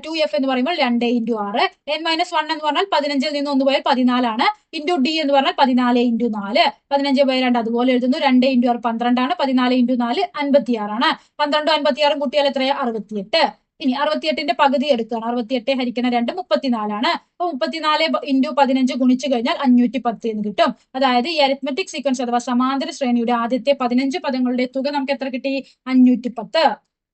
2f എന്ന് പറയുമ്പോൾ 2 ഇൻറ്റു 6. n-1 എന്ന് പറഞ്ഞാൽ 15ൽ നിന്ന് 1 പോയാൽ 14 ആണ്. ഇൻറ്റു ഡി എന്ന് പറഞ്ഞാൽ 14 ഇൻറ്റു 4. 15/2 അതുപോലെ എഴുതുന്നു. 2 ഇൻറ്റു 6 12 ആണ്. 14 ഇൻറ്റു 4 56 ആണ്. 12 56 കൂട്ടിയാൽ എത്രയാ? 68. ഇനി 68ന്റെ പകുതി എടുക്കുകയാണ്. 68 ഹരിക്കണം 2 34 ആണ്. അപ്പൊ 34 ഇൻറ്റു 15 ഗുണിച്ചു കഴിഞ്ഞാൽ 510 എന്ന് കിട്ടും. അതായത് ഈ അരിത്മെറ്റിക് സീക്വൻസ് അഥവാ സമാന്തര ശ്രേണിയുടെ ആദ്യത്തെ 15 പദങ്ങളുടെ തുക നമുക്ക് എത്ര കിട്ടി? 510.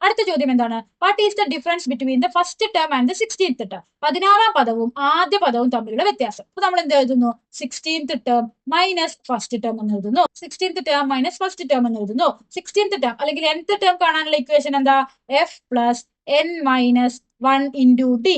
അടുത്ത ചോദ്യം എന്താണ്? What is the difference between the first term and the 16th term? 16ാം പദവും ആദ്യ പദവും തമ്മിലുള്ള വ്യത്യാസം. അപ്പൊ നമ്മൾ എന്ത് എഴുതുന്നു? 16th term minus first term എന്ന് എഴുതുന്നു. 16th term minus first term എന്ന് എഴുതുന്നു. 16th ടേം അല്ലെങ്കിൽ nth ടേം കാണാനുള്ള ഇക്വേഷൻ എന്താ? F plus n-1 into D.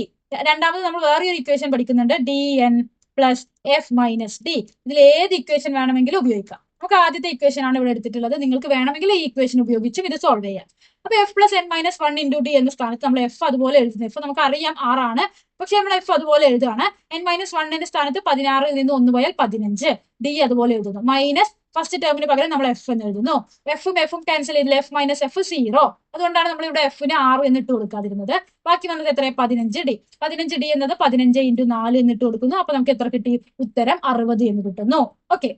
രണ്ടാമത് നമ്മൾ വേറൊരു ഇക്വേഷൻ പഠിക്കുന്നുണ്ട്. dn plus F minus D. ഇതിൽ ഏത് ഇക്വേഷൻ വേണമെങ്കിലും ഉപയോഗിക്കാം. നമുക്ക് ആദ്യത്തെ ഇക്വേഷൻ ആണ് ഇവിടെ എടുത്തിട്ടുള്ളത്. നിങ്ങൾക്ക് വേണമെങ്കിൽ ഈ ഇക്വേഷൻ ഉപയോഗിച്ചും ഇത് സോൾവ് ചെയ്യാം. അപ്പൊ F plus n-1 into D എന്ന സ്ഥാനത്ത് നമ്മൾ എഫ് അതുപോലെ എഴുതുന്നു. എഫ് നമുക്ക് അറിയാം 6 ആണ്. പക്ഷെ നമ്മൾ എഫ് അതുപോലെ എഴുതുകയാണ്. n-1ന്റെ സ്ഥാനത്ത് 16ൽ നിന്ന് 1 പോയാൽ 15. ഡി അതുപോലെ എഴുതുന്നു. മൈനസ് ഫസ്റ്റ് ടേമിന് പകരം നമ്മൾ എഫ് എന്ന് എഴുതുന്നു. എഫും ക്യാൻസൽ ചെയ്തില്ല. F minus F 0. അതുകൊണ്ടാണ് നമ്മൾ ഇവിടെ എഫിന് 6 എന്നിട്ട് കൊടുക്കാതിരുന്നത്. ബാക്കി വന്നത് എത്ര? 15 ഡി. 15 ഡി എന്നത് 15 ഇൻറ്റു 4 എന്നിട്ട് കൊടുക്കുന്നു. അപ്പൊ നമുക്ക് എത്ര കിട്ടി? ഉത്തരം 60 എന്ന് കിട്ടുന്നു. ഓക്കെ,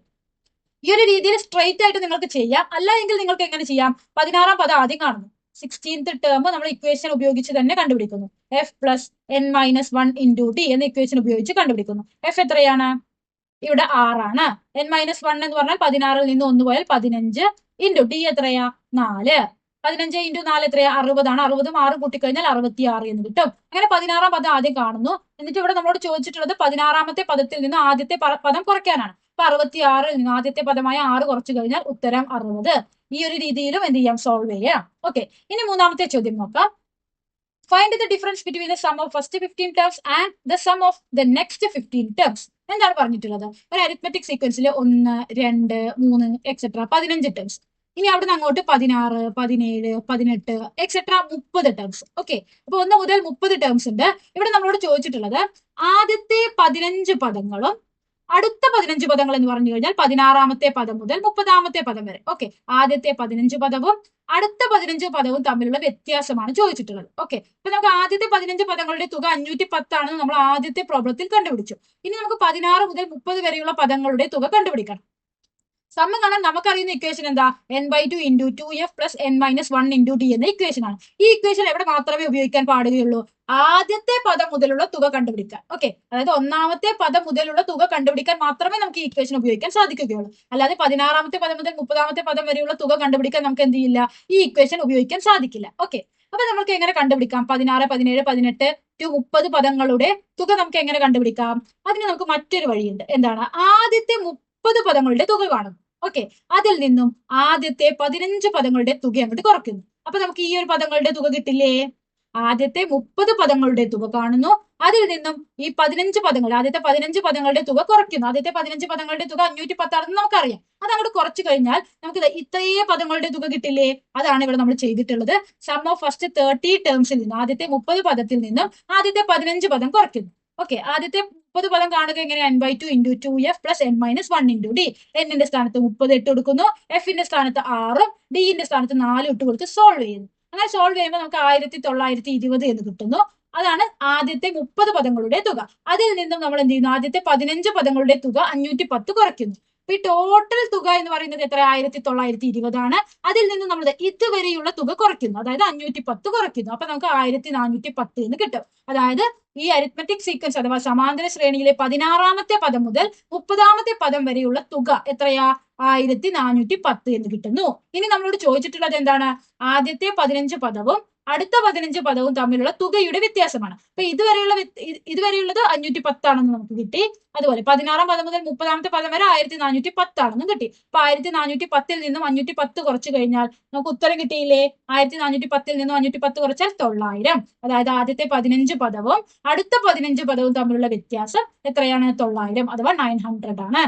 ഈ ഒരു രീതിയിൽ സ്ട്രെയിറ്റ് ആയിട്ട് നിങ്ങൾക്ക് ചെയ്യാം. അല്ല എങ്കിൽ നിങ്ങൾക്ക് എങ്ങനെ ചെയ്യാം? 16ാം പദം ആദ്യം കാണുന്നു. 16th ടേം നമ്മൾ ഇക്വേഷൻ ഉപയോഗിച്ച് തന്നെ കണ്ടുപിടിക്കുന്നു. F plus n-1 into D എന്ന ഇക്വേഷൻ ഉപയോഗിച്ച് കണ്ടുപിടിക്കുന്നു. എഫ് എത്രയാണ്? ഇവിടെ 6 ആണ്. n-1 എന്ന് പറഞ്ഞാൽ 16ൽ നിന്ന് 1 പോയാൽ 15 ഇൻറ്റു ഡി എത്രയാ? 4. 15 ഇൻറ്റു 4 എത്രയാ? 60 ആണ്. 60 6 കൂട്ടിക്കഴിഞ്ഞാൽ 66 എന്ന് കിട്ടും. അങ്ങനെ 16ാം പദം ആദ്യം കാണുന്നു. എന്നിട്ട് ഇവിടെ നമ്മളോട് ചോദിച്ചിട്ടുള്ളത് 16ാമത്തെ പദത്തിൽ നിന്ന് ആദ്യത്തെ പദം കുറയ്ക്കാനാണ്. അപ്പൊ 66ൽ നിന്ന് ആദ്യത്തെ പദമായ 6 കുറച്ചു കഴിഞ്ഞാൽ ഉത്തരം 60. ഈ ഒരു രീതിയിലും എന്ത് ചെയ്യാം? സോൾവ് ചെയ്യാം. ഓക്കെ, ഇനി മൂന്നാമത്തെ ചോദ്യം നോക്കാം. Find the difference between the sum of first 15 terms and the sum of the next 15 terms. എന്താണ് പറഞ്ഞിട്ടുള്ളത്? ഒരു അരിത്മെറ്റിക് സീക്വൻസിൽ 1 2 3 എക്സെട്ര 15 ടേംസ്. ഇനി അവിടെ നിന്ന് അങ്ങോട്ട് 16 17 18 എക്സെട്ര 30 ടേംസ്. ഓക്കെ, അപ്പൊ 1 മുതൽ 30 ടേംസ് ഉണ്ട്. ഇവിടെ നമ്മളോട് ചോദിച്ചിട്ടുള്ളത് ആദ്യത്തെ 15 പദങ്ങളും അടുത്ത 15 പദങ്ങൾ എന്ന് പറഞ്ഞു കഴിഞ്ഞാൽ 16ാമത്തെ പദം മുതൽ 30ാമത്തെ പദം വരെ. ഓക്കെ, ആദ്യത്തെ 15 പദവും അടുത്ത 15 പദവും തമ്മിലുള്ള വ്യത്യാസമാണ് ചോദിച്ചിട്ടുള്ളത്. ഓക്കെ, അപ്പൊ നമുക്ക് ആദ്യത്തെ 15 പദങ്ങളുടെ തുക 510 ആണെന്ന് നമ്മൾ ആദ്യത്തെ പ്രോബ്ലത്തിൽ കണ്ടുപിടിച്ചു. ഇനി നമുക്ക് 16 മുതൽ 30 വരെയുള്ള പദങ്ങളുടെ തുക കണ്ടുപിടിക്കണം. സമ്മ് കാണാൻ നമുക്കറിയുന്ന ഇക്വേഷൻ എന്താ? n/2 into 2f plus n-1 into d എന്ന ഇക്വേഷൻ ആണ്. ഈ ഇക്വേഷൻ എവിടെ മാത്രമേ ഉപയോഗിക്കാൻ പാടുകയുള്ളൂ? ആദ്യത്തെ പദം മുതലുള്ള തുക കണ്ടുപിടിക്കാൻ. ഓക്കെ, അതായത് ഒന്നാമത്തെ പദം മുതലുള്ള തുക കണ്ടുപിടിക്കാൻ മാത്രമേ നമുക്ക് ഈ ഇക്വേഷൻ ഉപയോഗിക്കാൻ സാധിക്കുകയുള്ളൂ. അല്ലാതെ 16ാമത്തെ പദം മുതൽ 30ാമത്തെ പദം വരെയുള്ള തുക കണ്ടുപിടിക്കാൻ നമുക്ക് എന്ത് ചെയ്യില്ല? ഈ ഇക്വേഷൻ ഉപയോഗിക്കാൻ സാധിക്കില്ല. ഓക്കെ, അപ്പൊ നമുക്ക് എങ്ങനെ കണ്ടുപിടിക്കാം? 16, 17, 18 to 30 പദങ്ങളുടെ തുക നമുക്ക് എങ്ങനെ കണ്ടുപിടിക്കാം? അതിന് നമുക്ക് മറ്റൊരു വഴിയുണ്ട്. എന്താണ്? ആദ്യത്തെ 30 പദങ്ങളുടെ തുക കാണും. ഓക്കെ, അതിൽ നിന്നും ആദ്യത്തെ 15 പദങ്ങളുടെ തുക അങ്ങോട്ട് കുറയ്ക്കുന്നു. അപ്പൊ നമുക്ക് ഈ ഒരു പദങ്ങളുടെ തുക കിട്ടില്ലേ? ആദ്യത്തെ 30 പദങ്ങളുടെ തുക കാണുന്നു, അതിൽ നിന്നും ഈ 15 പദങ്ങൾ, ആദ്യത്തെ 15 പദങ്ങളുടെ തുക കുറയ്ക്കുന്നു. ആദ്യത്തെ 15 പദങ്ങളുടെ തുക 510 ആണെന്ന് നമുക്കറിയാം. അത് അങ്ങോട്ട് കുറച്ചു കഴിഞ്ഞാൽ നമുക്ക് ഇത്രയേ പദങ്ങളുടെ തുക കിട്ടില്ലേ? അതാണ് ഇവിടെ നമ്മൾ ചെയ്തിട്ടുള്ളത്. സം ഓഫ് ഫസ്റ്റ് 30 ടേംസിൽ നിന്ന്, ആദ്യത്തെ 30 പദത്തിൽ നിന്നും ആദ്യത്തെ 15 പദം കുറയ്ക്കുന്നു. ഓക്കെ, ആദ്യത്തെ 30 പദം കാണുക എങ്ങനെ? n/2 into 2f plus n-1 into d. എന്നിന്റെ സ്ഥാനത്ത് 30 ഇട്ട് കൊടുക്കുന്നു, എഫിന്റെ സ്ഥാനത്ത് 6ഉം ഡിന്റെ സ്ഥാനത്ത് 4 ഇട്ട് കൊടുത്ത് സോൾവ് ചെയ്യുന്നു. അങ്ങനെ സോൾവ് ചെയ്യുമ്പോൾ നമുക്ക് 1920 എന്ന് കിട്ടുന്നു. അതാണ് ആദ്യത്തെ 30 പദങ്ങളുടെ തുക. അതിൽ നിന്നും നമ്മൾ എന്ത് ചെയ്യുന്നു? ആദ്യത്തെ 15 പദങ്ങളുടെ തുക 510 കുറയ്ക്കുന്നു. അപ്പൊ ഈ ടോട്ടൽ തുക എന്ന് പറയുന്നത് എത്ര? 1920 ആണ്. അതിൽ നിന്ന് നമ്മൾ ഇതുവരെയുള്ള തുക കുറയ്ക്കുന്നു, അതായത് 510 കുറയ്ക്കുന്നു. അപ്പൊ നമുക്ക് 1410 എന്ന് കിട്ടും. അതായത് ഈ അരിത്മെറ്റിക് സീക്വൻസ് അഥവാ സമാന്തര ശ്രേണിയിലെ 16ാമത്തെ പദം മുതൽ 30ാമത്തെ പദം വരെയുള്ള തുക എത്രയാ? 1410 എന്ന് കിട്ടുന്നു. ഇനി നമ്മളോട് ചോദിച്ചിട്ടുള്ളത് എന്താണ്? ആദ്യത്തെ 15 പദവും അടുത്ത 15 പദവും തമ്മിലുള്ള തുകയുടെ വ്യത്യാസമാണ്. അപ്പൊ ഇതുവരെയുള്ളത് 510 ആണെന്ന് നമുക്ക് കിട്ടി. അതുപോലെ 16ാം പദം മുതൽ 30ാമത്തെ പദം വരെ 1410 ആണെന്നും കിട്ടി. അപ്പൊ 1410 നിന്നും 510 കുറച്ചു കഴിഞ്ഞാൽ നമുക്ക് ഉത്തരം കിട്ടിയില്ലേ? 1410 നിന്നും 510 കുറച്ചാൽ 900. അതായത് ആദ്യത്തെ 15 പദവും അടുത്ത 15 പദവും തമ്മിലുള്ള വ്യത്യാസം എത്രയാണ്? 900 അഥവാ 900 ആണ്.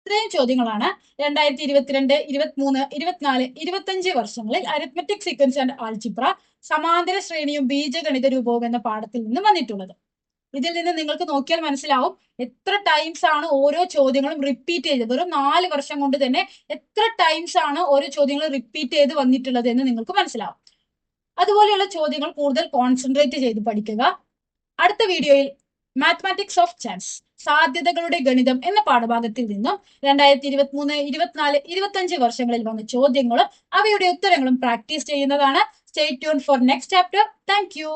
ഇത്രയും ചോദ്യങ്ങളാണ് 2022, 23, 24, 25 വർഷങ്ങളിൽ അരിത്മെറ്റിക് സീക്വൻസ് ആൻഡ് ആൾജിബ്ര സമാന്തര ശ്രേണിയും ബീജഗണിത രൂപവും എന്ന പാഠത്തിൽ നിന്ന് വന്നിട്ടുള്ളത്. ഇതിൽ നിന്ന് നിങ്ങൾക്ക് നോക്കിയാൽ മനസ്സിലാവും എത്ര ടൈംസ് ആണ് ഓരോ ചോദ്യങ്ങളും റിപ്പീറ്റ് ചെയ്ത്, വെറും 4 വർഷം കൊണ്ട് തന്നെ എത്ര ടൈംസ് ആണ് ഓരോ ചോദ്യങ്ങളും റിപ്പീറ്റ് ചെയ്ത് വന്നിട്ടുള്ളത് എന്ന് നിങ്ങൾക്ക് മനസ്സിലാവും. അതുപോലെയുള്ള ചോദ്യങ്ങൾ കൂടുതൽ കോൺസെൻട്രേറ്റ് ചെയ്ത് പഠിക്കുക. അടുത്ത വീഡിയോയിൽ മാത്തമാറ്റിക്സ് ഓഫ് ചാൻസ്, സാധ്യതകളുടെ ഗണിതം എന്ന പാഠഭാഗത്തിൽ നിന്നും 2023, 24, 25 വർഷങ്ങളിൽ വന്ന ചോദ്യങ്ങളും അവയുടെ ഉത്തരങ്ങളും പ്രാക്ടീസ് ചെയ്യുന്നതാണ്. Stay tune for next chapter. Thank you.